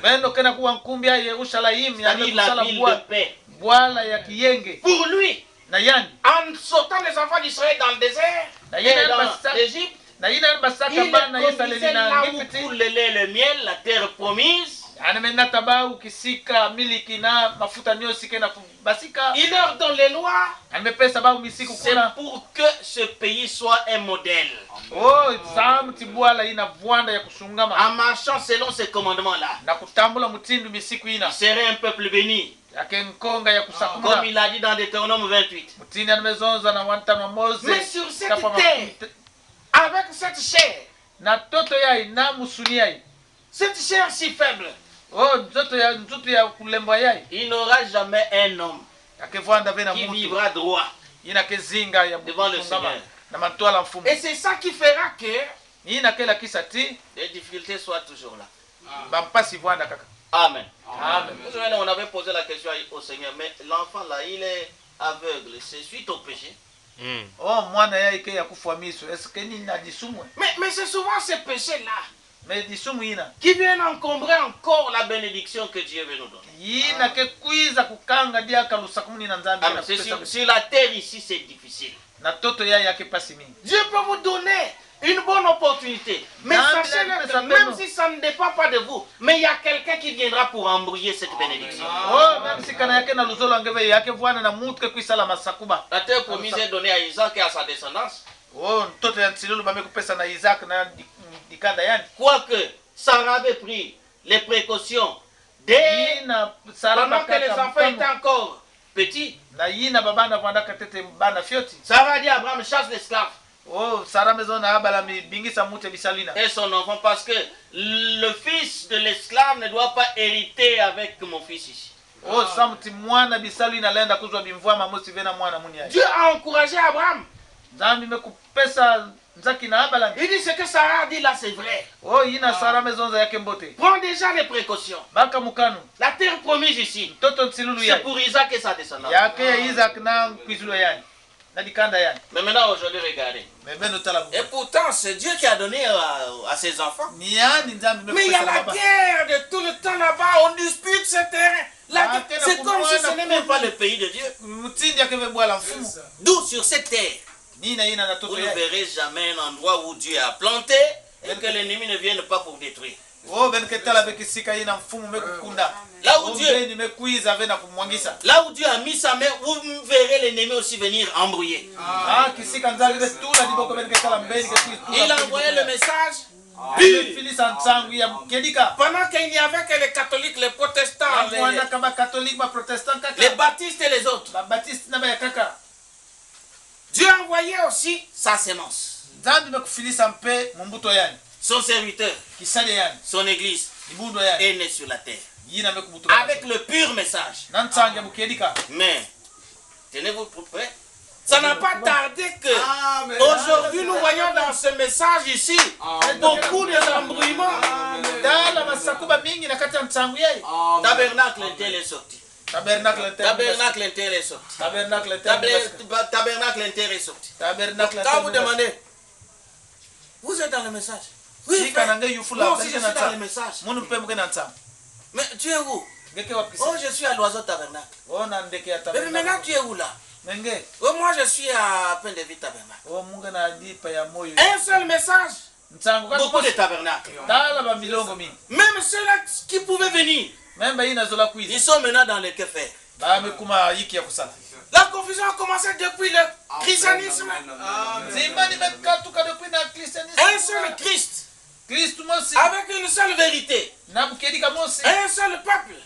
beno kena kuwa nkumbi ya Yerusalaimu ya c'est-à-dire la kusala ville de paix. bwala ya kiyenge Pour lui, na yani en sortant les enfants d'Israël dans le désert et dans l'Égypte, na yina basaka il bana les conduisait yesaleli na là où ngipiti coule le lait et le miel, la terre promise. anamenda tabau kisika miliki na mafuta nyosi kena basika Il leur donne les lois. amepesa bau misiku C'est kuna pour que ce pays soit un modèle. oh zamu tibwala ina vwanda ya kusungama En marchant selon ces commandements-là, na kutambula mutindu misiku ina il serait un peuple béni. yake nkonga ya Comme kusakuma il a dit dans Deutéronome 28. mutini anamezonza na wantano Mose Mais sur cette kapa terre, avec cette chair, na toto yai na musuni yai cette chair si faible, oh nzoto ya kulemba yai il n'aura jamais un homme yake vwanda vena qui mutu vivra droit. ina kezinga ya Devant le kusungama Seigneur. na mantwala mfumu Et c'est ça qui fera que ina kela kisa ti les difficultés soient toujours là. bampasi vwanda kaka Amen. amen Vous savez, on avait posé la question au Seigneur, mais l'enfant là, il est aveugle. C'est suite au péché. oh mwana yai ke ya kufwa miso eske nini na disumwe Mais c'est souvent ces péchés-là me disumu ina qui viennent encombrer encore la bénédiction que Dieu veut nous donner. yina ke kwiza kukanga diaka lusakumuni na nzambi Amen. na C'est kupesa sur la terre ici, c'est difficile. na toto yai yake pasi mingi Dieu peut vous donner une bonne opportunité. Mais Amen. sachez-le que même si ça ne dépend pas de vous, mais il y a quelqu'un qui viendra pour embrouiller cette bénédiction. oh même si kana yake na luzolo angeve yake vwana na mutu ke kuisala masakuba La terre promise est donnée à Isaac et à sa descendance. oh ntoto ya nsilulu bame kupesa na Isaac na dikanda yani Quoique Sarah avait pris les précautions dès yina sara pendant que les enfants étaient encore petits. na yina babana vwanda katete bana fioti Sarah a dit à Abraham, chasse l'esclave oh sara mezona abala mi bingisa mute bisalina et son enfant, parce que le fils de l'esclave ne doit pas hériter avec mon fils ici. oh samuti mwana bisalina lenda kuzwa bimvwama mosi vena mwana muni yai Dieu a encouragé Abraham. nzambi mekupesa nzaki na abala Il dit ce que Sarah a dit là, c'est vrai. oh yina sara mezonza yake mbote Prends déjà les précautions. baka mukanu La terre promise ici, mtoto nsilulu c'est yai pour Isaac et sa descendance. yake ya Isaac na kuizulo yani na dikanda yani Mais maintenant, aujourd'hui, regardez. mebeno tala Et pourtant, c'est Dieu qui a donné à ses enfants. ni yani nzambi Mais il y a mekupesa la baba guerre de tout le temps là-bas. On dispute ce terrain. C'est comme si ce n'est même pas le pays de Dieu. mutindi yake vebwala mfumu D'où sur cette terre, nina yina na vous toto ne yai verrez jamais un endroit où Dieu a planté et que l'ennemi ne vienne pas pour détruire. oh benke tala bekisika yina mfumu mekukunda Là où Dieu, Ombeni mekuiza vena kumwangisa là où Dieu a mis sa main, vous verrez l'ennemi aussi venir embrouiller. kisika nzali betula diboko benke tala mbeni ke kuitula Il a envoyé le message. filisa nsangu ya kedika Pendant qu'il n'y avait que les catholiques, les protestants, mwana kama catholique ba protestant les kaka baptistes et les autres, ba baptiste na ba kaka Dieu a envoyé aussi sa sémence, nzambi mekufilisa mpe mumbuto yani son serviteur, kisale yani son église ibundo yani est né sur la terre. yina mekubuto Avec le pur message. na nsangu ya mukedika Mais, tenez-vous prêts. Ça n'a pas tardé que aujourd'hui nous voyons dans ce message ici beaucoup d'embrouillements. dala masakuba mingi na kati ya nsangu yai Tabernacle intel est sorti. tabernacle inter Tabernacle intel est sorti. tabernacle inter Tabernacle intel est sorti. tabernacle Quand vous demandez, vous êtes dans le message. Oui, si frère. kananga yufula Moi aussi je benke suis na dans le nsangu message. munu mpe mke na nsangu Mais tu es où? ngeke wapisa Oh, je suis à l'oiseau tabernacle. oh na ndeke ya Mais tabernacle maintenant tu es où là? menge Oh, moi je suis à Pain de Vie tabernacle. oh munga na dipa ya moyo Un seul message. nsangu Beaucoup de tabernacles. tala ba milongo mingi Même ceux-là qui pouvaient venir, même baina zola kuiza Ils sont maintenant dans le que faire. ba mekuma yiki ya kusala La confusion a commencé depuis le christianisme. zimani mekatuka depuis na christianisme Un seul Christ, Kristu mosi avec une seule vérité. na bukedika mosi Un seul peuple.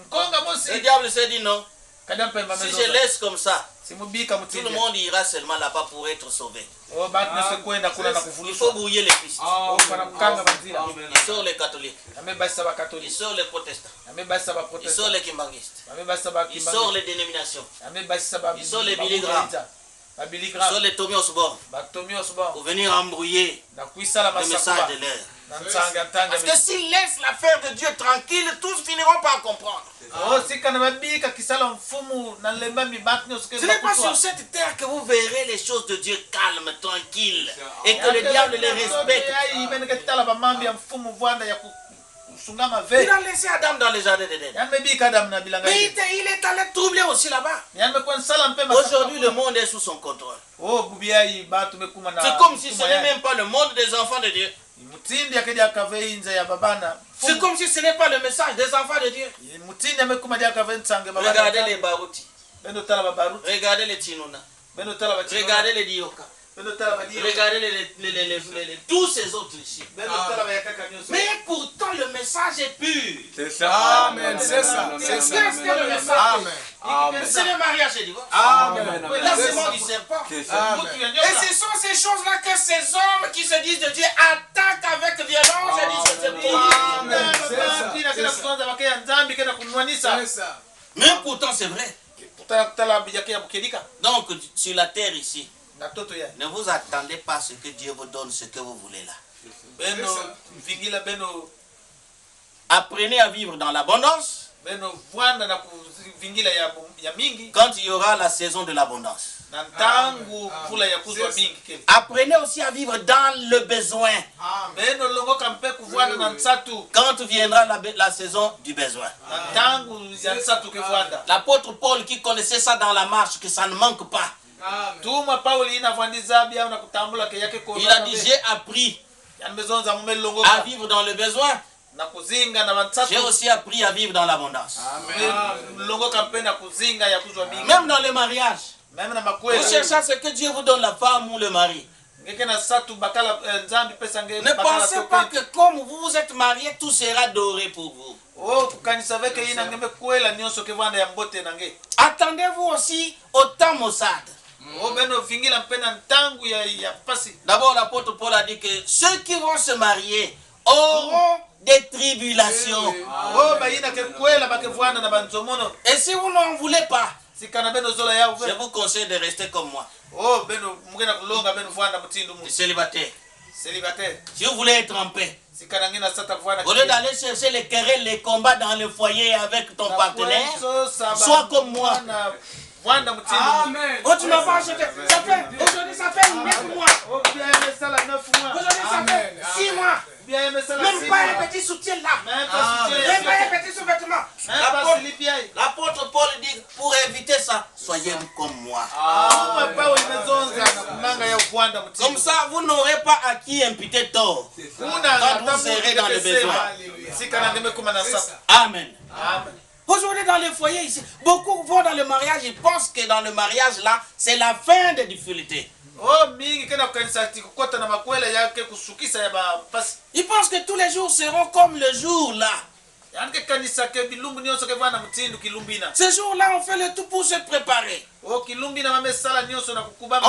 konga Le mosi diable s'est dit non. kada mpemba Si mezo je laisse comme ça, simubika tout le mutindi monde ira seulement là-bas pour être sauvé. oh bat nese kwenda kuna na Il faut kuvuluswa brouiller les pistes. oh pana kukanga banzira Il sort les catholiques. ame basa ba Il katolika sort les protestants. ame basa ba Il protestant sort les kimbangistes. ame basa ba Il kimbanga sort les dénominations. ame basa ba Ils sont les Billy-Graham. ba Il biligram sort les Tommy Osborne ba tomi osba pour venir embrouiller na kuisala le message masakuba de l'air. na nsanga tanga Parce que s'ils laissent l'affaire de Dieu tranquille, tous finiront par comprendre. oh sika na babika kisala mfumu na lemba mibaki nyoso ke Ce n'est pas sur cette terre que vous verrez les choses de Dieu calmes, tranquilles, et que le diable les respecte. ibeneke tala ba mambi ya mfumu vwanda ya kusungama Il ve a laissé Adam dans le jardin d'Éden. yan mebika adam na bilanga Mais il est allé troubler aussi là-bas. yan mekwa nsala mpe Aujourd'hui, le monde est sous son contrôle. oh bubia yi batu mekuma na C'est comme si ce n'est même pas le monde des enfants de Dieu. mutindi akedi akave inza ya babana C'est comme si ce n'est pas le message des enfants de Dieu. mutindi amekuma dia akave nsange babana Regardez les Barouti. bendo tala babaruti Regardez les Tinuna. bendo tala ba Regardez les Dioka. bendo tala ba dio Regardez tous ces autres ici. bendo tala ba yakaka nyoso Mais pourtant, le message est pur. C'est ça. Amen. C'est ça. C'est ça. Qu'est-ce que le message? Amen. C'est le mariage et divorce. Amen. La sémence du serpent. Amen. Et ce sont ces choses-là que ces hommes qui se disent de Dieu attaquent avec violence et disent que c'est pour. Amen. C'est ça. C'est ça. Mais pourtant, c'est vrai. Donc, sur la terre ici, ne vous attendez pas à ce que Dieu vous donne ce que vous voulez là. Apprenez à vivre dans l'abondance quand il y aura la saison de l'abondance. Apprenez aussi à vivre dans le besoin quand viendra la saison du besoin. L'apôtre Paul qui connaissait ça dans la marche, que ça ne manque pas. Il a dit, j'ai appris à vivre dans le besoin. J'ai aussi appris à vivre dans l'abondance. Même dans le mariage. Vous cherchez à ce que Dieu vous donne la femme ou le mari. Ne pensez pas que comme vous vous êtes mariés, tout sera doré pour vous. Attendez-vous aussi au temps maussade. D'abord, l'apôtre Paul a dit que ceux qui vont se marier auront des tribulations. Et si vous n'en voulez pas, je vous conseille de rester comme moi. Célibataire. Si vous voulez être en paix, au lieu d'aller chercher les querelles, les combats dans le foyer avec ton partenaire, sois comme moi. Amen. Oh, tu m'as pas acheté. Aujourd'hui, ça fait 9 mois. Aujourd'hui, ça fait 6 mois. Même pas un petit soutien là. Même pas un petit sous-vêtement. L'apôtre Paul dit, pour éviter ça, soyez comme moi. Comme ça, vous n'aurez pas à qui imputer tort quand vous serez dans le besoin. Amen. Aujourd'hui, dans les foyers ici, beaucoup vont dans le mariage, ils pensent que dans le mariage là, c'est la fin des difficultés. Ils pensent que tous les jours seront comme le jour là. Ce jour-là, on fait le tout pour se préparer. On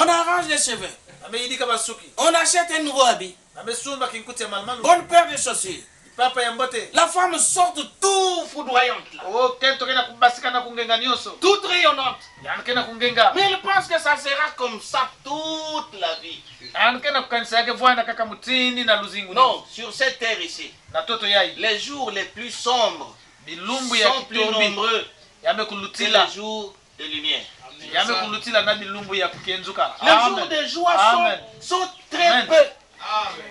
arrange les cheveux. On achète un nouveau habit. Bonne paire de chaussures. La femme sort tout foudroyante là. Toute rayonnante. Mais elle pense que ça sera comme ça toute la vie. Non, sur cette terre ici, les jours les plus sombres sont plus nombreux que les jours de lumière. Les jours de joie sont très peu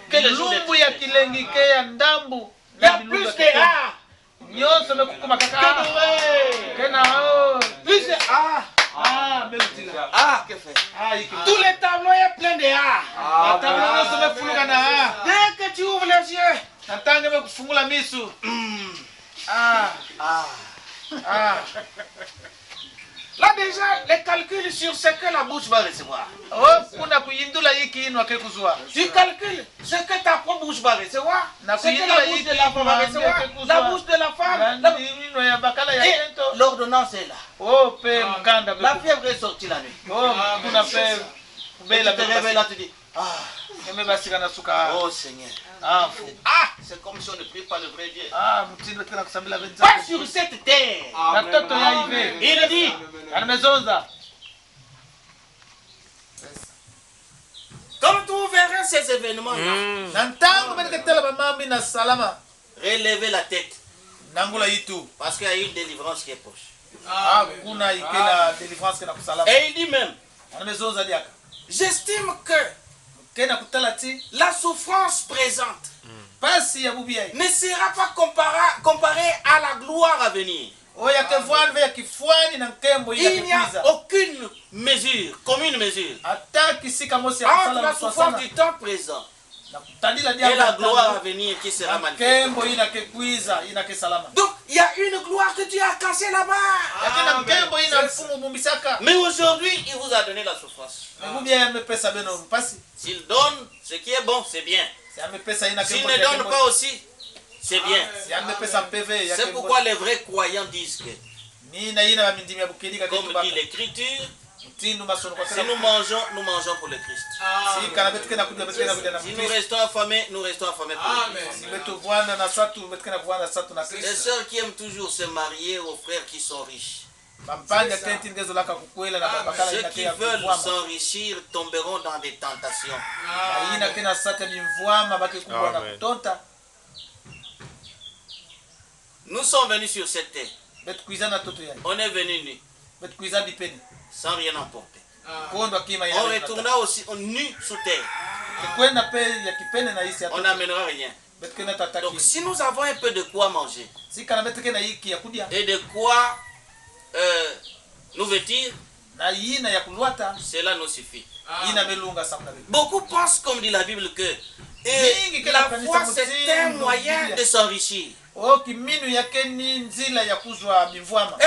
que les jours de tristesse. Il y a plus de A plus de A que fait. Tous les tableaux sont pleins de A. Dès que tu ouvres les yeux, Là déjà, les calculs sur ce que la bouche va recevoir. Tu calcules ce que ta propre bouche va recevoir, ce que la bouche de l'enfant va recevoir, la bouche de la femme. Et l'ordonnance est là. La fièvre est sortie la nuit. Tu te réveilles là, tu dis, oh Seigneur. C'est comme si on ne prie pas le vrai Dieu. Pas sur cette terre. Il dit, quand vous verrez ces événements-là, relevez la tête. Parce qu'il y a une délivrance qui est proche. Et il dit même, j'estime que la souffrance présente ne sera pas comparée à la gloire à venir. Il n'y a aucune mesure, commune mesure, entre la souffrance du temps présent et la gloire à venir qui sera manifestée. Donc, il y a une gloire que Dieu a cassée là-bas. Mais aujourd'hui, il vous a donné la souffrance. S'il donne ce qui est bon, c'est bien. S'il ne donne pas aussi, c'est bien. C'est pourquoi les vrais croyants disent que, comme dit l'Écriture, si nous mangeons pour le Christ. Si nous restons affamés, nous restons affamés pour le Christ. Les sœurs qui aiment toujours se marier aux frères qui sont riches. Ceux qui veulent s'enrichir tomberont dans des tentations. Nous sommes venus sur cette terre. On est venus nus, sans rien emporter. On retournera aussi nu sous terre. On n'amènera rien. Donc si nous avons un peu de quoi manger et de quoi nous vêtir, cela nous suffit. Beaucoup pensent, comme dit la Bible, que la foi c'est un moyen de s'enrichir. Et vous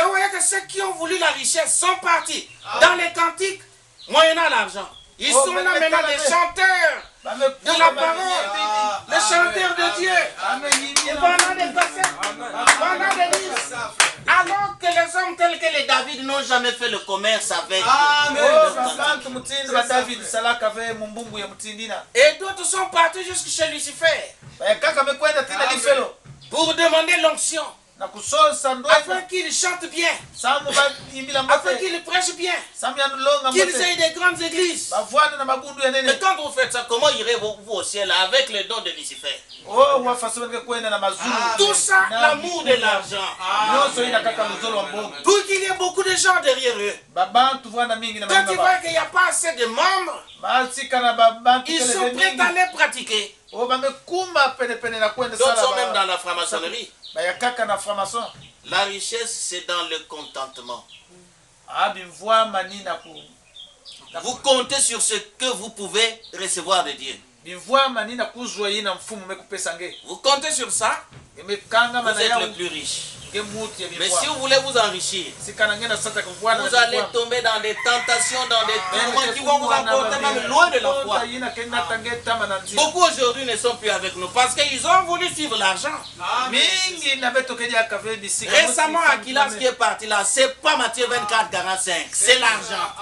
voyez que ceux qui ont voulu la richesse sont partis dans les cantiques moyennant l'argent. Ils sont là maintenant les chanteurs de la parole, les chanteurs de Dieu. Ils vendent des cassettes, vendent des livres. Alors que les hommes tels que les David n'ont jamais fait le commerce avec. Et d'autres sont partis jusque chez Lucifer pour demander l'onction, afin qu'il chante bien, afin qu'il prêche bien, qu'ils aient des grandes églises. Mais quand vous faites ça, comment irez-vous au ciel avec le don de Lucifer? Tout ça, l'amour de l'argent. Pour qu'il y ait beaucoup de gens derrière eux. Quand tu vois qu'il n'y a pas assez de membres, ils sont prêts à les pratiquer. D'autres sont même dans la franc-maçonnerie. La richesse, c'est dans le contentement. Vous comptez sur ce que vous pouvez recevoir de Dieu. Vous comptez sur ça, vous êtes le plus riche. Mais si vous voulez vous enrichir, vous allez tomber dans des tentations, dans des tourments qui vont vous emporter même loin de la foi. Beaucoup aujourd'hui ne sont plus avec nous parce qu'ils ont voulu suivre l'argent. Récemment, Aquilas qui est parti là, c'est pas Matthieu 24, 45, c'est l'argent.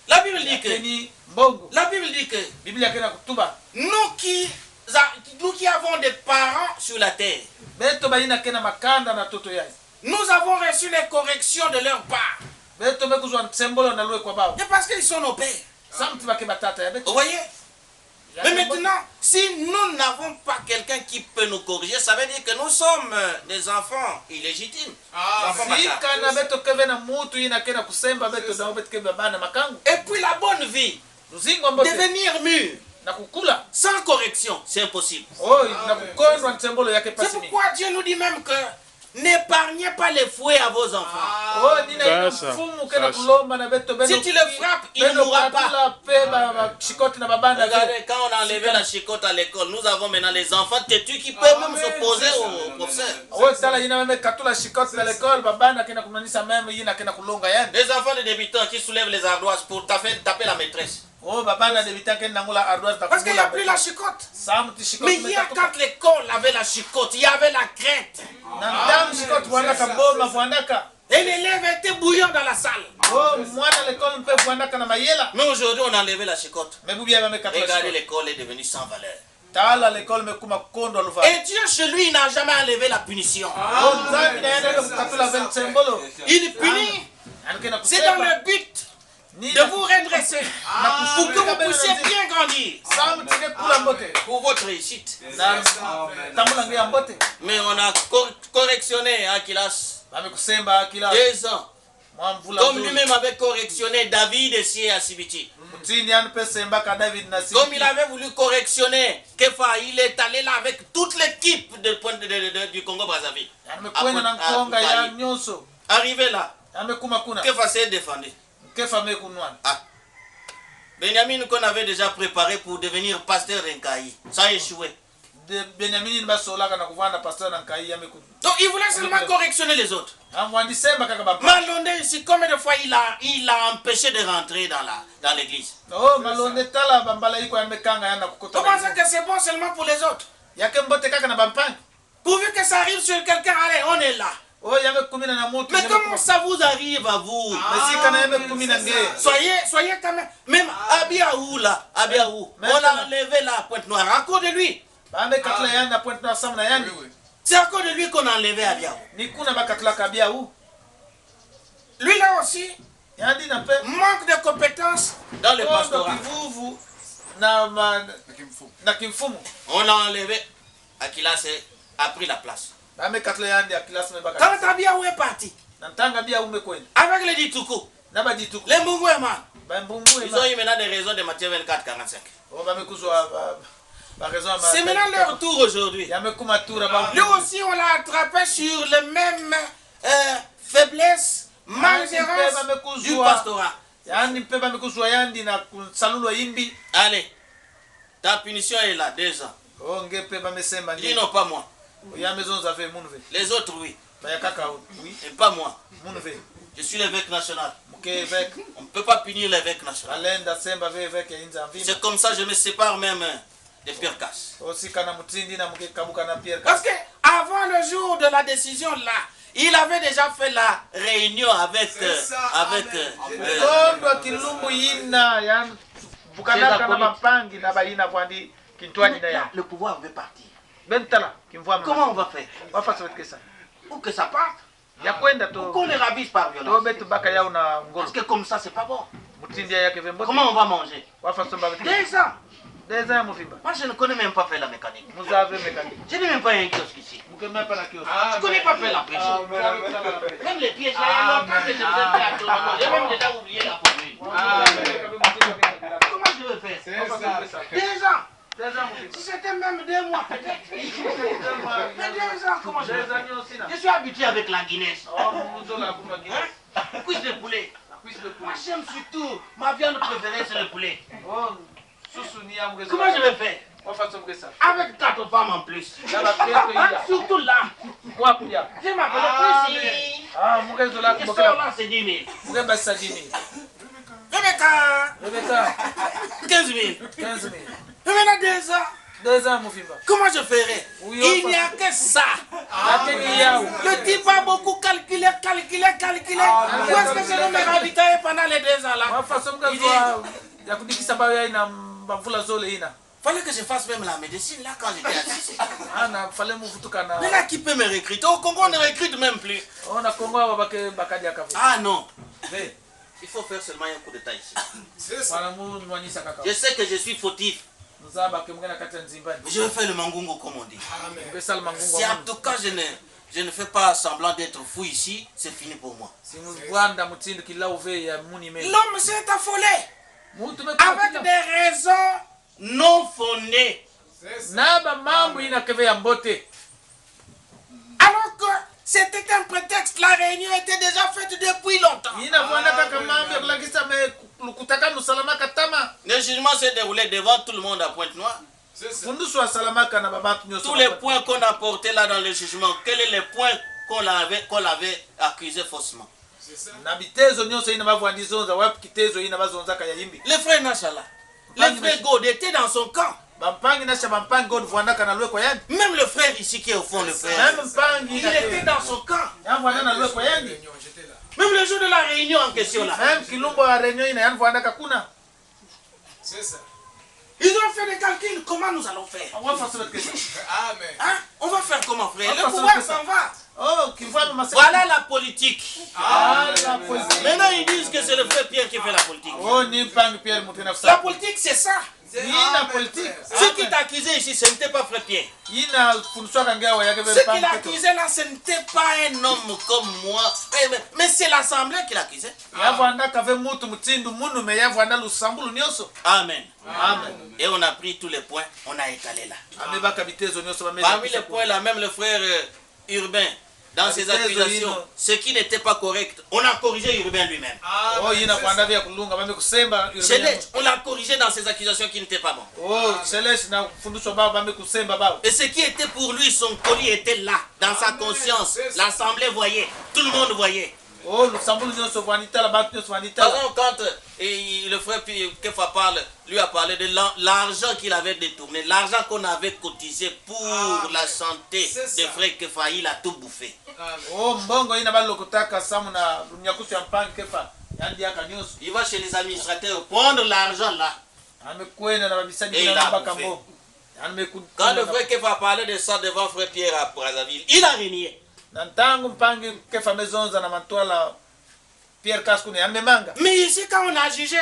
La Bible dit que nous qui avons des parents sur la terre, nous avons reçu les corrections de leur part. Et parce qu'ils sont nos pères. Vous voyez? Mais maintenant, si nous n'avons pas quelqu'un qui peut nous corriger, ça veut dire que nous sommes des enfants illégitimes. Et puis la bonne vie, devenir mûr, sans correction, c'est impossible. C'est pourquoi Dieu nous dit même que n'épargnez pas les fouets à vos enfants. Oh, nina ina Sasa, mfumu kena sasa. kulomba na beto beno. Si tu le frappes, il ne mourra pas. Katula pe ba shikoti na babanda. Regardez, quand on a enlevé la chicotte à l'école, nous avons maintenant les enfants têtus qui peuvent même s'opposer au professeur. Oh, sala yina meme katula shikoti na l'école babanda kena kumanisa meme yina kena kulonga yani. Les enfants de débutants qui soulèvent les ardoises pour taper la maîtresse. Oh, babanda débutant kena ngula ardoise ta. Parce qu'il n'y a plus la chicotte. Samuti shikoti. Mais hier, quand l'école avait la chicotte, il y avait la crainte. Nandam shikoti wandaka boma wandaka. Et l'élève était bouillant dans la salle. Oh, mwana l'école mpe wandaka na mayela. Mais aujourd'hui, on a enlevé la chicotte. Mais vous bien même katula. Regardez, l'école est devenue sans valeur. Tala l'école me kuma kondo aluva. Et Dieu, chez lui, il n'a jamais enlevé la punition. Oh, nzambi na yenda katula ven symbolo. Il punit. C'est dans le but de vous redresser. Pour que vous puissiez bien grandir. Pour votre réussite. Mais on a correctionné Aquilas. 2 ans. Comme lui-même avait correctionné David et Sié à Sibiti. Comme il avait voulu correctionner Kefa, il est allé là avec toute l'équipe du Congo-Brazzaville. Arrivé là, Kefa s'est défendu. Ah. Benjamin qu'on avait déjà préparé pour devenir pasteur d'Enkaï, ça a échoué. Donc il voulait seulement correctionner les autres. Malonde ici, combien de fois il a empêché de rentrer dans l'église? Comment ça que c'est bon seulement pour les autres? Pourvu que ça arrive sur quelqu'un, allez, on est là. Mais comment ça vous arrive à vous? Soyez quand même Abiaou là, Abiaou. On a enlevé la pointe noire à cause de lui. C'est à cause de lui qu'on a enlevé Abiaou. Lui là aussi, manque de compétences dans le pastorat. On l'a enlevé. Akilas a pris la place. Quand Abiaou est parti, avec les Ditoukou, les Mbungouema, ils ont eu maintenant des raisons de Matthieu 24-45. C'est maintenant leur tour aujourd'hui. Lui aussi, on l'a attrapé sur les mêmes faiblesses, malgérances du pastorat. Allez, ta punition est là, 2 ans. Dis non, pas moi. Les autres, oui. Et pas moi. Je suis l'évêque national. On ne peut pas punir l'évêque national. C'est comme ça que je me sépare même des Pierre Casse. Parce que avant le jour de la décision là, il avait déjà fait la réunion avec le pouvoir veut partir. Comment on va faire? Pour que ça parte. Pour qu'on les ravisse par violence. Parce que comme ça, c'est pas bon. Comment on va manger? 2 ans. Moi, je ne connais même pas faire la mécanique. Je n'ai même pas un kiosque ici. Je ne connais pas faire la pêche. Même les pièces, là, il y a longtemps que je vous ai fait à tout. J'ai même déjà oublié la formule. Comment je vais faire? 2 ans. Si c'était même 2 mois, peut-être. Mais 2 ans, comment je vais faire? Je suis habitué avec la Guinness. Cuisse de poulet. Moi, j'aime surtout, ma viande préférée, c'est le poulet. Comment je vais faire? Avec 4 femmes en plus. Surtout là. Je m'appelle Prissy. Je sors là, c'est 10 000. Rebecca. 15 000. Mais maintenant 2 ans. Comment je ferai? Il n'y a que ça. Le type a beaucoup calculé. Où est-ce que je vais me ravitailler pendant les 2 ans là? Fallait que je fasse même la médecine là quand j'étais assis. Mais là qui peut me recruter? Au Congo on ne recrute même plus. Ah non. Il faut faire seulement un coup de taille ici. Je sais que je suis fautif. Mais je vais faire le mangungo comme on dit. Si en tout cas je ne fais pas semblant d'être fou ici, c'est fini pour moi. L'homme s'est affolé. Avec des raisons non fondées. Alors que C'était un prétexte. La réunion était déjà faite depuis longtemps. Le jugement s'est déroulé devant tout le monde à Pointe-Noire. Tous les points qu'on a portés là dans le jugement, quels sont les points qu'on l'avait accusé faussement? Le frère Nachala, le frère God était dans son camp. Même le frère ici qui est au fond, le frère, il était dans son camp. Même le jour de la réunion en question là. C'est ça. Ils ont fait des calculs. Comment nous allons faire? Amen. Hein? On va faire comment, frère? Le pouvoir s'en va. Voilà la politique. Maintenant, ils disent que c'est le frère Pierre qui fait la politique. La politique, c'est ça. Ce qui t'a accusé ici, ce n'était pas frère Pierre. Ce qu'il a accusé là, ce n'était pas un homme comme moi. Mais c'est l'assemblée qui l'accusait. Amen. Et on a pris tous les points, on a étalé là. Parmi les points là, même le frère Urbain, dans ses accusations, ce qui n'était pas correct, on a corrigé Urbain lui-même. On l'a corrigé dans ses accusations qui n'étaient pas bonnes. Et ce qui était pour lui, son colis était là, dans sa conscience. L'assemblée voyait, tout le monde voyait. Par exemple, quand le frère Kefa lui a parlé de l'argent qu'il avait détourné, l'argent qu'on avait cotisé pour la santé des frères Kefa, il a tout bouffé. Il va chez les administrateurs prendre l'argent là. Et il a bouffé. Quand le frère Kefa parlait de ça devant frère Pierre à Brazzaville, il a régné. Mais ici, quand on a jugé,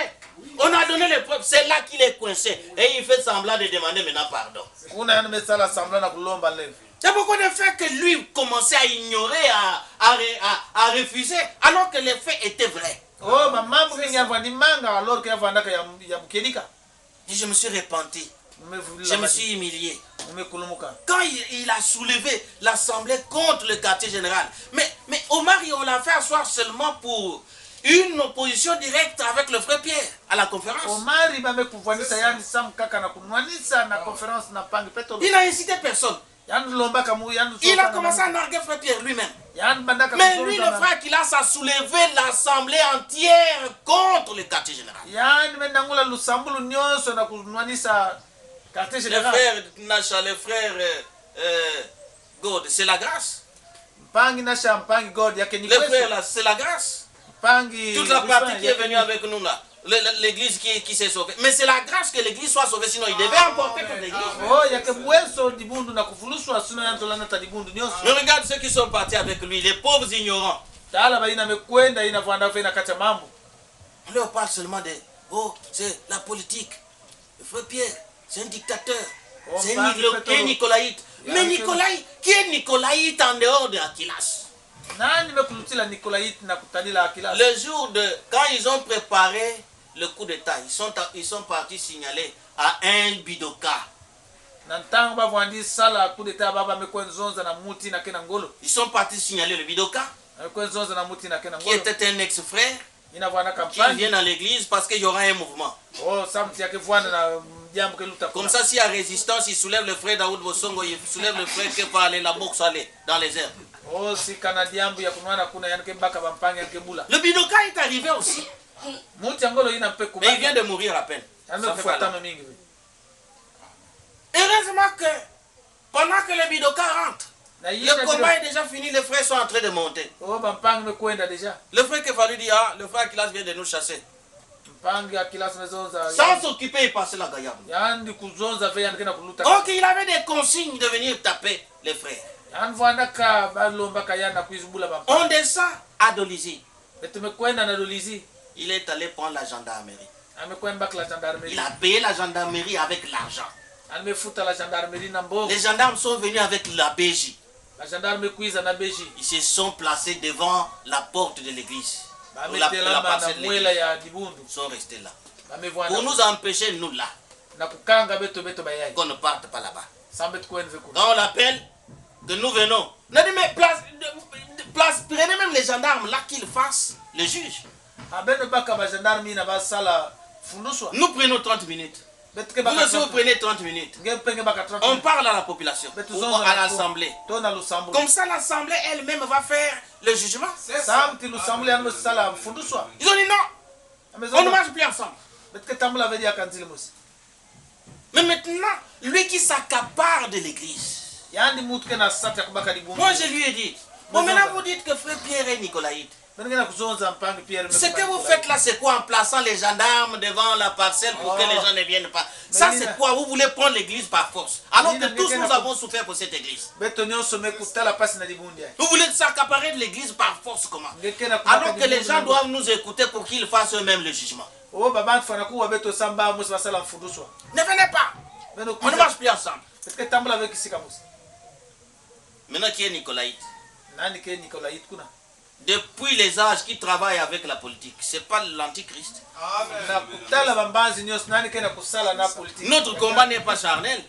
on a donné les preuves, c'est là qu'il est coincé. Et il fait semblant de demander maintenant pardon. C'est pourquoi le fait que lui commençait à ignorer, à refuser, alors que les faits étaient vrais. Et je me suis repenti. Je me suis humilié. Quand il a soulevé l'assemblée contre le quartier général. Mais Omar, on l'a fait asseoir seulement pour une opposition directe avec le frère Pierre à la conférence. Il n'a incité personne. Il a commencé à narguer frère Pierre lui-même. Mais lui, le frère Kilas a soulevé l'assemblée entière contre le quartier général. Le frère Nacha, le frère God, c'est la grâce. Le frère là, c'est la grâce. Toute la partie qui est venue avec nous là, l'église qui s'est sauvée. Mais c'est la grâce que l'église soit sauvée, sinon il devait emporter toute l'église. Mais regarde ceux qui sont partis avec lui, les pauvres ignorants. On leur parle seulement de, c'est la politique. Le frère Pierre, c'est un dictateur. C'est un Nicolaïte. Mais Nicolaïte, qui est Nicolaïte en dehors de Aquilas? Le jour quand ils ont préparé le coup d'état, ils sont partis signaler à un bidoka. Ils sont partis signaler le bidoka, qui était un ex-frère, qui vient dans l'église parce qu'il y aura un mouvement. Comme ça, s'il y a résistance, il soulève le frère Daoud Bosongo, il soulève le frère qui va aller la boxe aller dans les airs. Le bidoka est arrivé aussi. Mais il vient de mourir à peine. Heureusement que pendant que le bidoka rentre, le combat est déjà fini, les frères sont en train de monter. Le frère Kefa lui dit, le frère Akilas vient de nous chasser. Sans s'occuper, il passait la gaillarde. Ok, il avait des consignes de venir taper les frères. On descend à Dolisie. Il est allé prendre la gendarmerie. Il a payé la gendarmerie avec l'argent. Les gendarmes sont venus avec la BJ. Ils se sont placés devant la porte de l'église. Ils sont restés là. Pour nous empêcher, nous là, qu'on ne parte pas là-bas. Quand on l'appelle, que nous venons, On a dit, mais prenez même les gendarmes là qu'ils fassent le juge. Nous prenons 30 minutes. Vous aussi, vous prenez 30 minutes. On parle à la population, ou à l'Assemblée. Comme ça, l'Assemblée elle-même va faire le jugement. Ils ont dit non, on ne marche plus ensemble. Mais maintenant, lui qui s'accapare de l'église. Moi, je lui ai dit, bon, maintenant vous dites que frère Pierre est nicolaïte. Ce que vous faites là, c'est quoi en plaçant les gendarmes devant la parcelle pour que les gens ne viennent pas? Ça, c'est quoi? Vous voulez prendre l'église par force, alors que tous nous avons souffert pour cette église. Vous voulez s'accaparer de l'église par force, comment? Alors que les gens doivent nous écouter pour qu'ils fassent eux-mêmes le jugement. Ne venez pas. On ne marche plus ensemble. Maintenant, qui est nicolaïte? Depuis les âges qui travaillent avec la politique, c'est pas l'antichrist. Notre combat n'est pas charnel.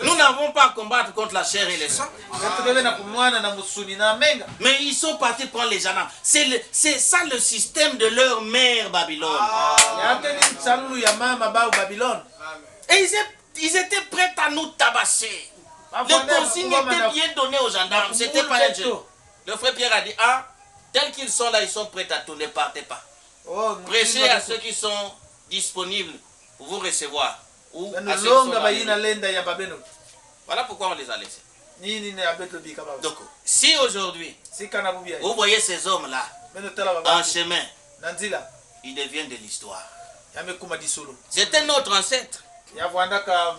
Nous n'avons pas à combattre contre la chair et le sang. Mais ils sont partis prendre les gendarmes. C'est ça le système de leur mère Babylone. Et ils étaient prêts à nous tabasser. Les consignes étaient bien données aux gendarmes. C'était pas un jeu. Le frère Pierre a dit, ah, tels qu'ils sont là, ils sont prêts à tout, ne partez pas. Prêchez à ceux qui sont disponibles pour vous recevoir. Ou à ceux qui sont là. Voilà pourquoi on les a laissés. Donc, si aujourd'hui, vous voyez ces hommes-là, en chemin, ils deviennent de l'histoire. C'était notre ancêtre.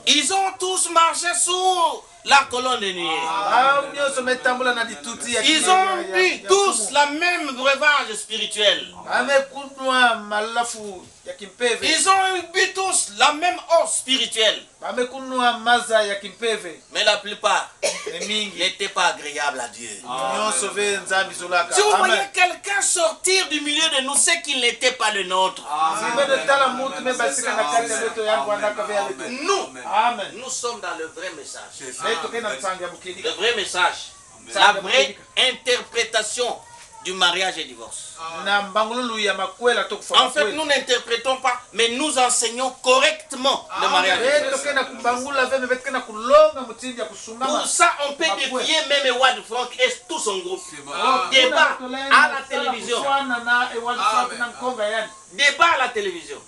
Ils ont tous marché sous la colonne de nuée. Ils ont bu tous la même breuvage spirituel. Ils ont bu tous la même eau spirituelle. Mais la plupart n'étaient pas agréables à Dieu. Si vous voyez quelqu'un sortir du milieu de nous, c'est qu'il n'était pas le nôtre. Nous sommes dans le vrai message. Le vrai message. La vraie interprétation du mariage et divorce. En fait, nous n'interprétons pas, mais nous enseignons correctement le mariage et divorce. Pour ça, on peut défier même Wad Frank et tout son groupe. Débat à la télévision. Débat à la télévision.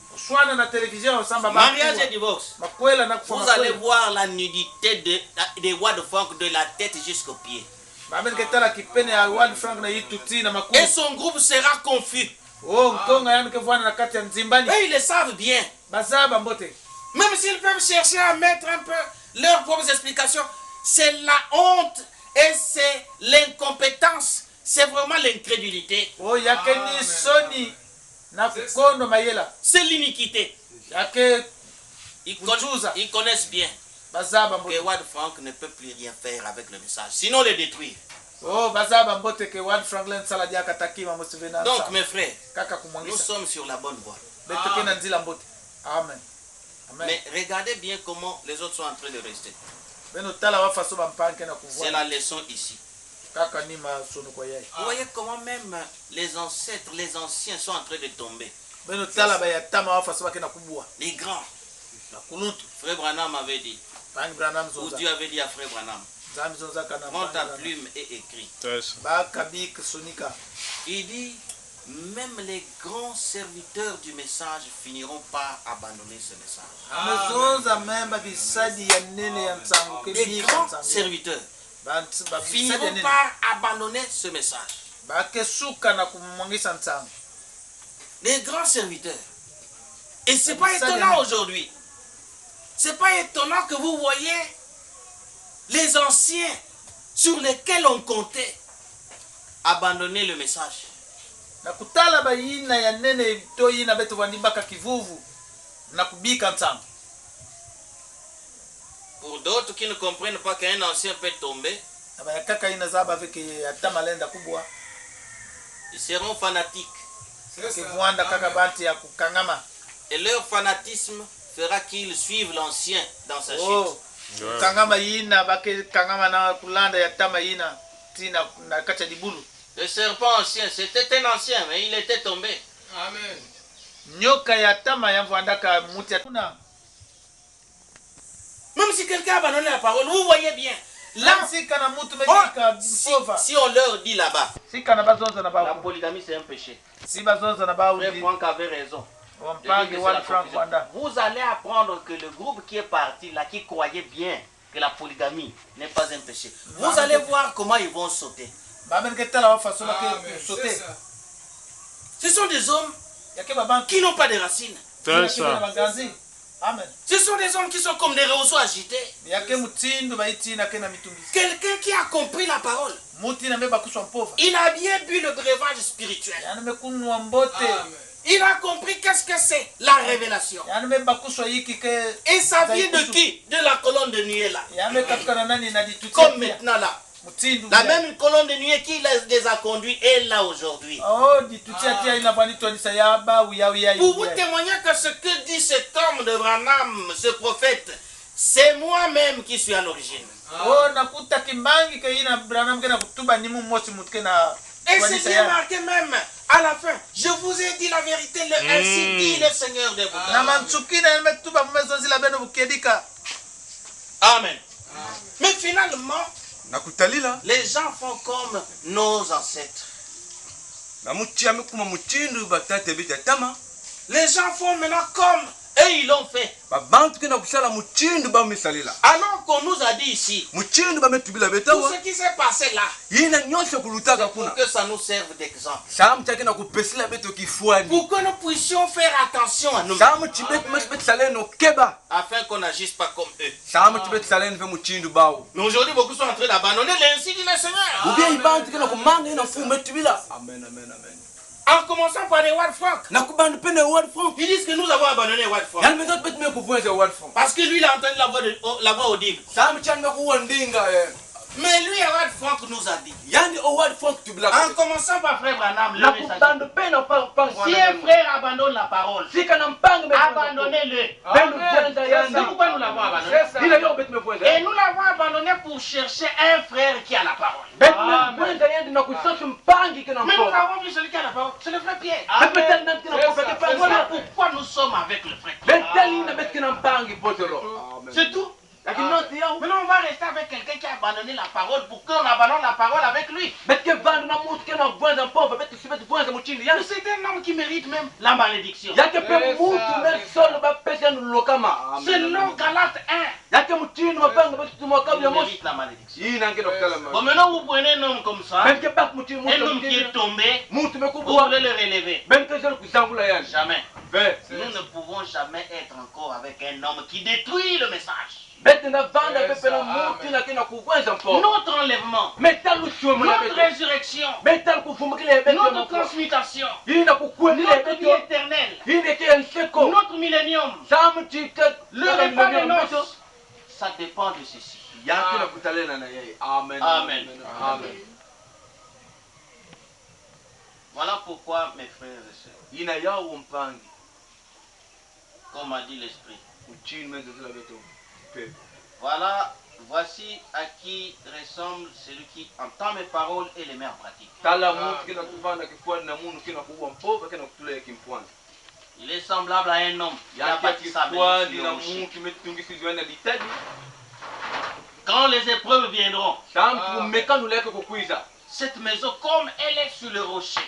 Mariage et divorce. Vous allez voir la nudité de Wad Frank de la tête jusqu'aux pieds. Et son groupe sera confus. Et ils le savent bien. Même s'ils peuvent chercher à mettre un peu leurs propres explications, c'est la honte et c'est l'incompétence. C'est vraiment l'incrédulité. C'est l'iniquité. Ils connaissent bien que Wad Frank ne peut plus rien faire avec le message, sinon le détruire. Donc mes frères, nous sommes sur la bonne voie. Mais regardez bien comment les autres sont en train de rester. C'est la leçon ici. Vous voyez comment même les ancêtres, les anciens sont en train de tomber. Les grands. Frère Branham avait dit, ou Dieu avait dit à Frère Branham, prends ta plume et écris. Il dit, même les grands serviteurs du message finiront par abandonner ce message. Les grands serviteurs finiront par abandonner ce message. Les grands serviteurs. Et ce n'est pas étonnant aujourd'hui. Ce n'est pas étonnant que vous voyez les anciens sur lesquels on comptait abandonner le message. Pour d'autres qui ne comprennent pas qu'un ancien peut tomber, ils seront fanatiques. Et leur fanatisme fera qu'ils suivent l'ancien dans sa chute. kangama yina bake kangama na kulanda ya tama yina tina na kacha libulu. Le serpent ancien, c'était un ancien, mais il était tombé. Amen. Nyoka ya tama ya mvandaka muti kuna. Même si quelqu'un a abandonné la parole, vous voyez bien. Là, si on leur dit là-bas, la polygamie c'est un péché. Frère Franck avait raison. Vous allez apprendre que le groupe qui est parti là, qui croyait bien que la polygamie n'est pas un péché, vous allez voir comment ils vont sauter. Ce sont des hommes qui n'ont pas de racines. Amen. Ce sont des hommes qui sont comme des roseaux agités. Quelqu'un qui a compris la parole. Il a bien bu le breuvage spirituel. Il a compris qu'est-ce que c'est la révélation. Et ça vient de qui? De la colonne de nuée là. Comme maintenant là. La même colonne de nuée qui les a conduits est là aujourd'hui. Pour vous témoigner que ce que dit cet homme de Branham, ce prophète, c'est moi-même qui suis à l'origine. Et c'est bien marqué même à la fin. Je vous ai dit la vérité, ainsi dit le Seigneur des bouquets. Amen. Mais finalement, les gens font comme nos ancêtres. Les gens font maintenant comme eux ils l'ont fait. Alors qu'on nous a dit ici, tout ce qui s'est passé là, pour que ça nous serve d'exemple. Pour que nous puissions faire attention à nous, afin qu'on n'agisse pas comme eux. Mais aujourd'hui, beaucoup sont en train d'abandonner l'insigne du Seigneur. Amen, amen, amen. En commençant par les Ward Frank. Ils disent que nous avons abandonné Ward Frank. Parce que lui, il a entendu la voix audible. Mais lui, Ward Frank nous a dit. En commençant par frère Branham, le message. Si un frère abandonne la parole, abandonnez-le. C'est pourquoi nous l'avons abandonné. Et nous l'avons abandonné pour chercher un frère qui a la parole. Mais nous avons vu celui qui a la parole. C'est le frère Pierre. Voilà pourquoi nous sommes avec le frère Pierre. C'est tout. Maintenant on va rester avec quelqu'un qui a abandonné la parole pour qu'on abandonne la parole avec lui. C'est un homme qui mérite même la malédiction. Selon Galates 1, il mérite la malédiction. Bon, maintenant vous prenez un homme comme ça, un homme qui est tombé, vous voulez le relever. Jamais. Nous ne pouvons jamais être encore avec un homme qui détruit le message. Notre enlèvement, notre résurrection, notre transmutation, notre vie éternelle, notre millénium, le repas des noces, ça dépend de ceci. Amen. Amen. Voilà pourquoi, mes frères et sœurs, comme a dit l'Esprit, voilà, voici à qui ressemble celui qui entend mes paroles et les met en pratique. Il est semblable à un homme qui a bâti sa maison sur le rocher. Quand les épreuves viendront, cette maison, comme elle est sur le rocher,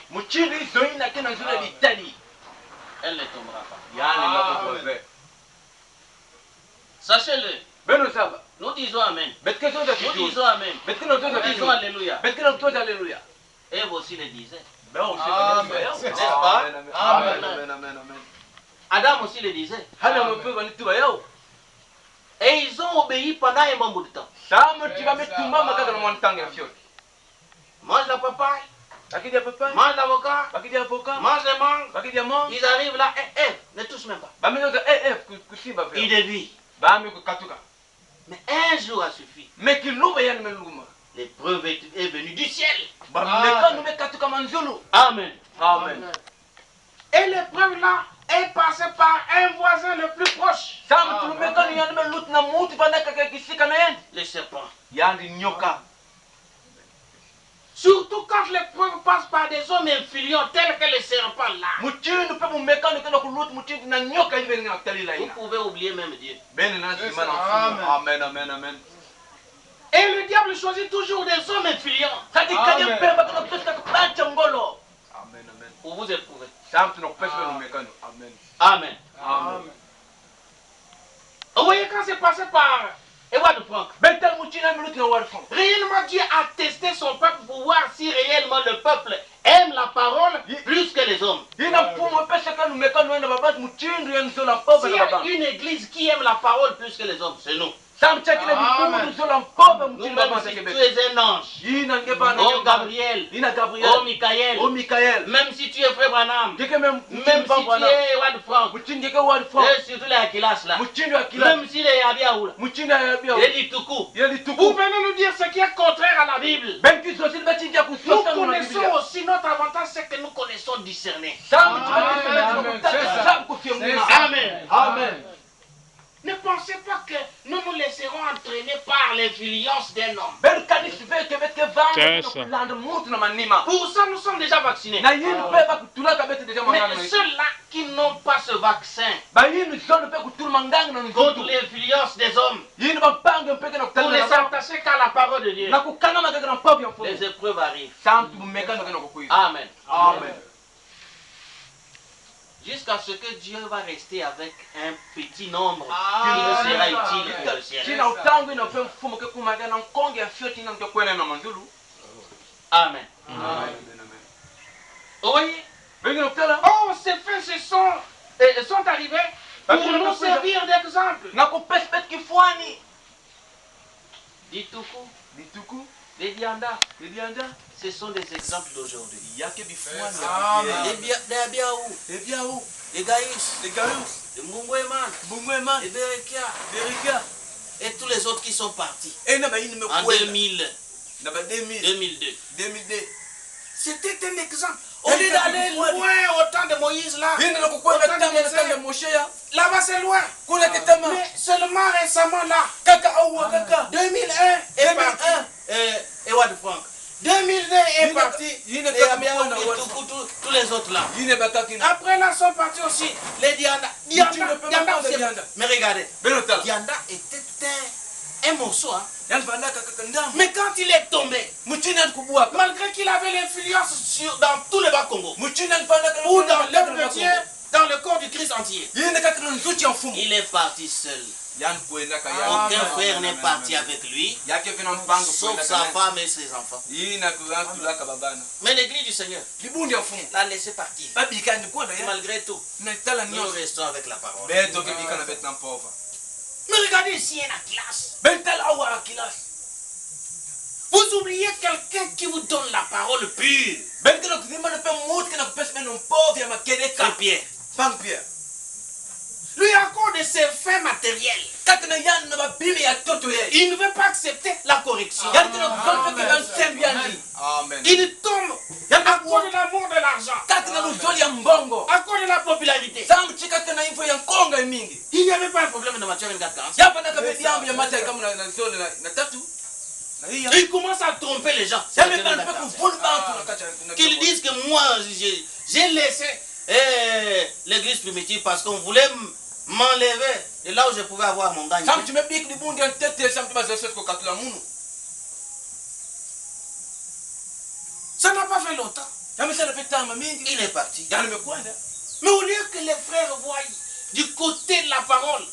elle ne tombera pas. Sachez-le. Nous disons Amen. Nous disons Amen. Nous disons Alléluia. Et vous aussi le disiez. N'est-ce pas? Adam aussi le disait. Et ils ont obéi pendant un bon bout de temps. Mange la papaye. Mange l'avocat. Mange les mangues. Ils arrivent là. Ne touche même pas. Ils dévient. Mais un jour a suffi. L'épreuve est venue du ciel. Amen. Et l'épreuve là est passé par un voisin le plus proche. Le serpent. Surtout quand l'épreuve passe par des hommes influents tels que les serpents là. Vous pouvez oublier même Dieu. Amen, amen, amen. Et le diable choisit toujours des hommes influents. Pour vous éprouver. Amen. Amen. Vous voyez quand c'est passé par Edouard Franck. Réellement Dieu a testé son peuple pour voir si réellement le peuple aime la parole plus que les hommes. S'il y a une église qui aime la parole plus que les hommes, c'est nous. Nous-mêmes, si tu es un ange, oh Gabriel, oh Michael, même si tu es frère Branham, même si tu es Edouard Franck, et surtout les Akilas là, même si les Abiaoula, et Lituku, vous venez nous dire ce qui est contraire à la Bible. Nous connaissons aussi notre avantage, c'est que nous connaissons discerner. Amen. Amen. Ne pensez pas que nous nous laisserons entraîner par l'influence d'un homme. Pour ça, nous sommes déjà vaccinés. Mais ceux-là qui n'ont pas ce vaccin contre l'influence des hommes, pour ne s'attacher qu'à la parole de Dieu, les épreuves arrivent. Amen. Amen. Jusqu'à ce que Dieu va rester avec un petit nombre qui nous sera utile pour le ciel. Amen. Oui. Oh, ces faits sont arrivés pour nous servir d'exemple. Dituku, les Dianda, ce sont des exemples d'aujourd'hui. Les Biaou, les Gaïs, les Mbungweman, les Berekia, et tous les autres qui sont partis en 2002. C'était un exemple. Au lieu d'aller loin au temps de Moïse là, là-bas c'est loin. Mais seulement récemment là, 2001 est parti. Et Wad Franck. 2002 est parti. Et tous les autres là. Après là sont partis aussi les Dianda. Mais regardez, Dianda était un morceau. Hein. Mais quand il est tombé, malgré qu'il avait l'influence dans tout le Bas-Congo, ou dans l'œuvre de Dieu, dans le corps du Christ entier, il est parti seul. Aucun frère n'est parti avec lui, sauf sa femme et ses enfants. Mais l'église du Seigneur l'a laissé partir. Malgré tout, nous restons avec la parole. Mais regardez ici un Akilas. Vous oubliez quelqu'un qui vous donne la parole pure. C'est Pierre. Lui encore de ses fins matériels. Il ne veut pas accepter la correction. Il tombe à cause de l'amour de l'argent, à cause de la popularité. Il n'y avait pas un problème de Matthieu 24:40. Il commence à tromper les gens. Qu'ils disent que moi, j'ai laissé l'église primitive parce qu'on voulait m'enlever de là où je pouvais avoir mon gagne. Ça n'a pas fait longtemps. Il est parti. Mais au lieu que les frères voient du côté de la parole,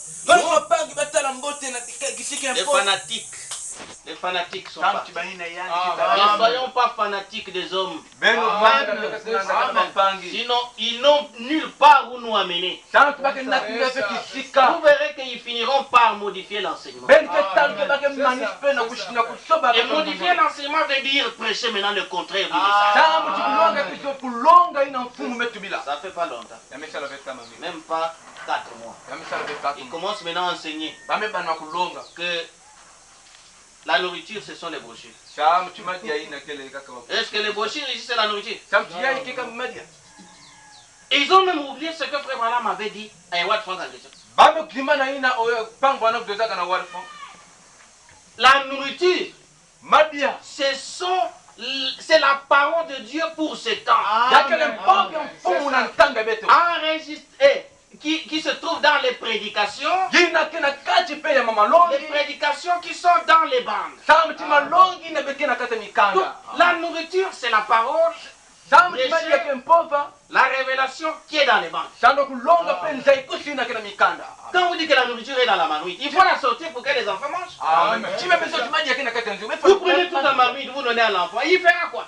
les fanatiques sont partis. Ne soyons pas fanatiques des hommes. Sinon, ils n'ont nulle part où nous amener. Vous verrez qu'ils finiront par modifier l'enseignement. Et modifier l'enseignement veut dire prêcher maintenant le contraire du message. Ça fait pas longtemps. Même pas 4 mois. Ils commencent maintenant à enseigner que la nourriture, ce sont les brochures. Est-ce que les brochures ici, c'est la nourriture? Ils ont même oublié ce que Frère Branham avait dit à Howard Frank en question. La nourriture, c'est la parole de Dieu pour ce temps. Enregistré, qui se trouve dans les prédications. Les prédications qui sont dans les bandes. Donc, la nourriture, c'est la parole. La révélation qui est dans les bandes. Quand vous dites que la nourriture est dans la marmite, il faut la sortir pour que les enfants mangent. Vous prenez toute la marmite, vous donnez à l'enfant, il fera quoi?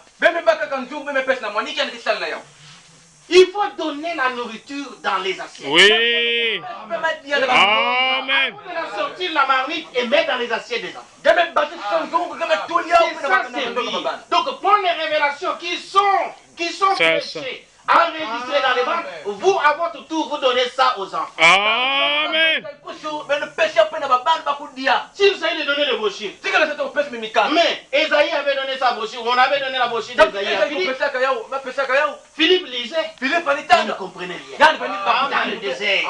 Il faut donner la nourriture dans les assiettes. Oui. Amen. Vous devez sortir la marmite et mettre dans les assiettes des enfants. C'est ça, servir. Donc, prendre les révélations qui sont prêchées, enregistrées dans les bandes, vous, à votre tour, vous donnez ça aux enfants. Amen. S'il s'agit de donner les brochures. Mais Esaïe avait donné sa brochure, on avait donné la brochure d'Esaïe à Philippe. Philippe lisait. Il ne comprenait rien. Dans le désert.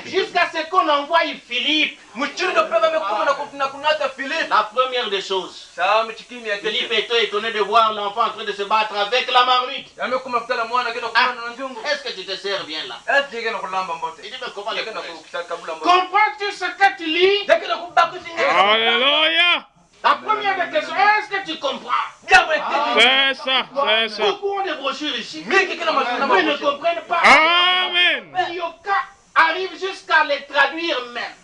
Jusqu'à ce qu'on envoie Philippe. La première des choses. Philippe était étonné de voir l'enfant en train de se battre avec la marmite. Est-ce que tu te sers bien là? Il dit, mais comment le comprends-tu ce que tu lis? Alléluia. La première des questions, est-ce que tu comprends? C'est ça, c'est ça. Beaucoup ont des brochures ici, mais ils ne comprennent pas. Amen. Yoka arrive jusqu'à les traduire même.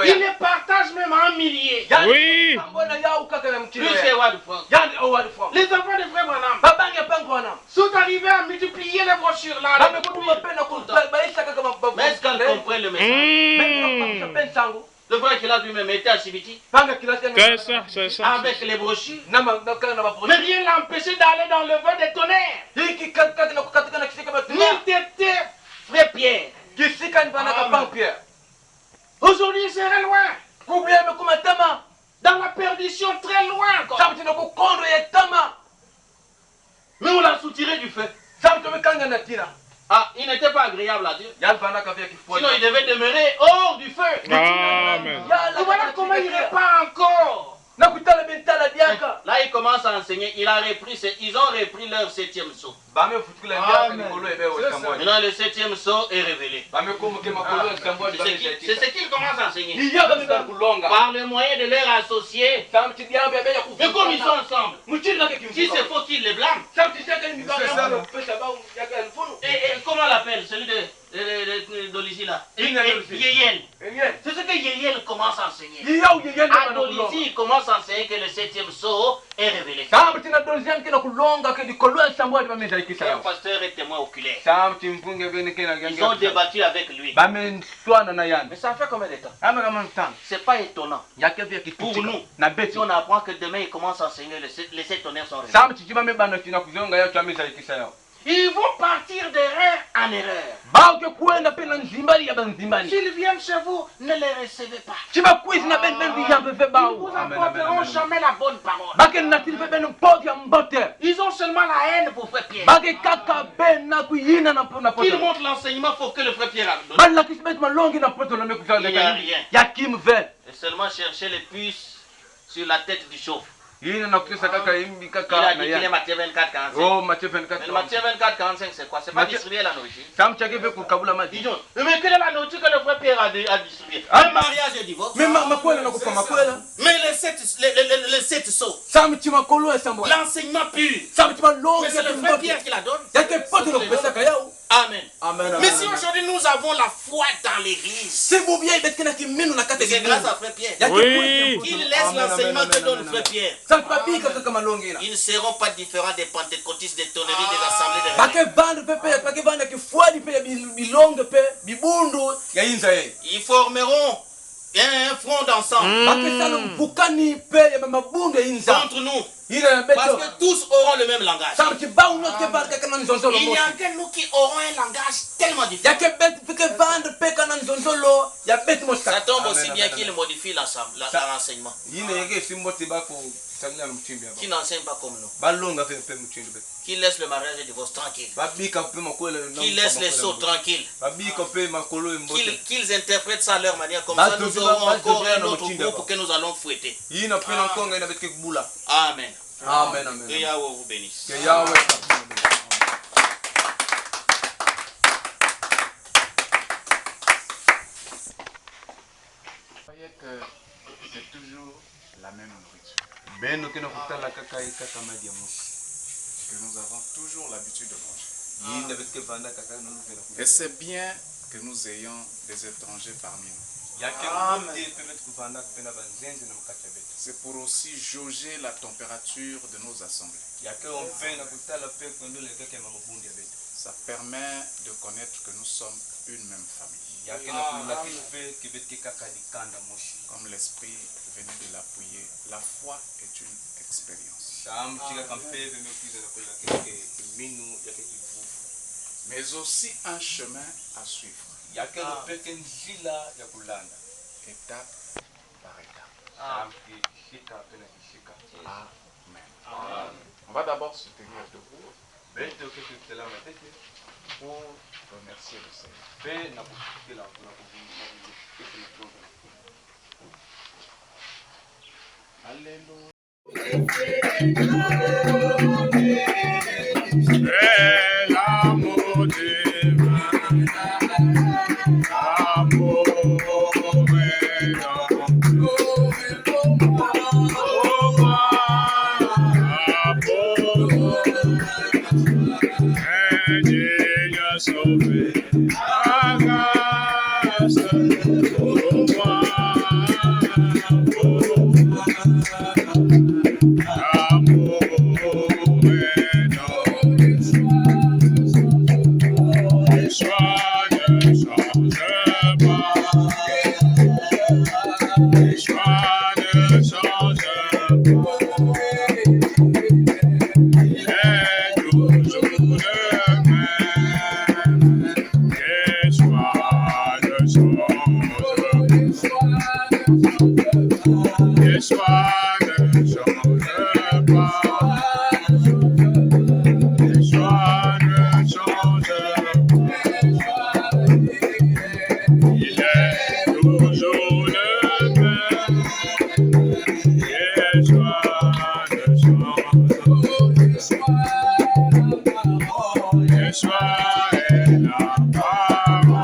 Il les partage même en milliers. Oui. Plus que Howard Frank. Les enfants de Frère Branham sont arrivés à multiplier les brochures là. Mais est-ce qu'on comprend le message? Le frère qui l'a lui-même était à Chibiti. C'est ça, c'est ça. Avec les brochures. Mais rien l'a empêché d'aller dans le vin des tonnerres. Ni t'étais Frère Pierre. Aujourd'hui, il serait loin. Dans la perdition, très loin encore. Mais on l'a soutiré du feu. Ah, il n'était pas agréable à Dieu. Sinon, il devait demeurer hors du feu. Amen. Et voilà comment il répand encore. Là, il commence à enseigner. Ils ont repris leur 7e sceau. Maintenant, le 7e sceau est révélé. C'est ce qu'ils commencent à enseigner. Par le moyen de leurs associés. Mais comme ils sont ensemble, si c'est faux qu'ils les blâment. Et comment on l'appelle, celui d'Olizy là? Yéyel. C'est ce que Yéyel commence à enseigner. À Dolizy, il commence à enseigner que le 7e sceau est révélé. Un pasteur est témoin oculaire. Ils ont débattu avec lui. Mais ça fait combien de temps? C'est pas étonnant. Pour nous, si on apprend que demain il commence à enseigner, les 7 tonnerres sont révélés. Ils vont partir d'erreur en erreur. S'ils viennent chez vous, ne les recevez pas. Ils ne vous apporteront jamais la bonne parole. Ils ont seulement la haine pour Frère Pierre. Qu'ils montrent l'enseignement pour que le Frère Pierre a donné. Il n'y a rien. Et seulement chercher les puces sur la tête du chauffe. Il a dit qu'il est Matthieu 24, 45. Mais le Matthieu 24, 45, c'est quoi? C'est pas distribuer la nourriture. Dis donc, mais quelle est la nourriture que le Frère Pierre a distribuée? Un mariage et divorce. Mais les 7 sceaux. L'enseignement pur. Mais c'est le Frère Pierre qui la donne. Amen. Mais si aujourd'hui nous avons la foi dans l'église, c'est grâce à Frère Pierre. Oui. Qu'il laisse l'enseignement que donne Frère Pierre. Ils ne seront pas différents des pentecôtistes, des tonneries, des assemblées de Ils formeront un front d'ensemble contre nous. Parce que tous auront le même langage. Il n'y a que nous qui aurons un langage tellement différent. Ça tombe aussi bien qu'il modifie l'enseignement. Qui n'enseigne pas comme nous. Qui laisse le mariage et le divorce tranquille. Qui laisse les sots tranquilles. Qu'ils interprètent ça à leur manière. Comme ça, nous aurons encore un autre groupe que nous allons fouetter. Amen. Amen. Que Yahweh vous bénisse. Vous voyez que c'est toujours la même nourriture. Que nous avons toujours l'habitude de manger. Et c'est bien que nous ayons des étrangers parmi nous. C'est pour aussi jauger la température de nos assemblées. Ça permet de connaître que nous sommes une même famille. Comme l'Esprit venait de l'appuyer, la foi est une expérience. Mais aussi un chemin à suivre. Étape par étape. Amen. On va d'abord se tenir debout pour remercier le Seigneur. Alléluia. Yeshua est la parole.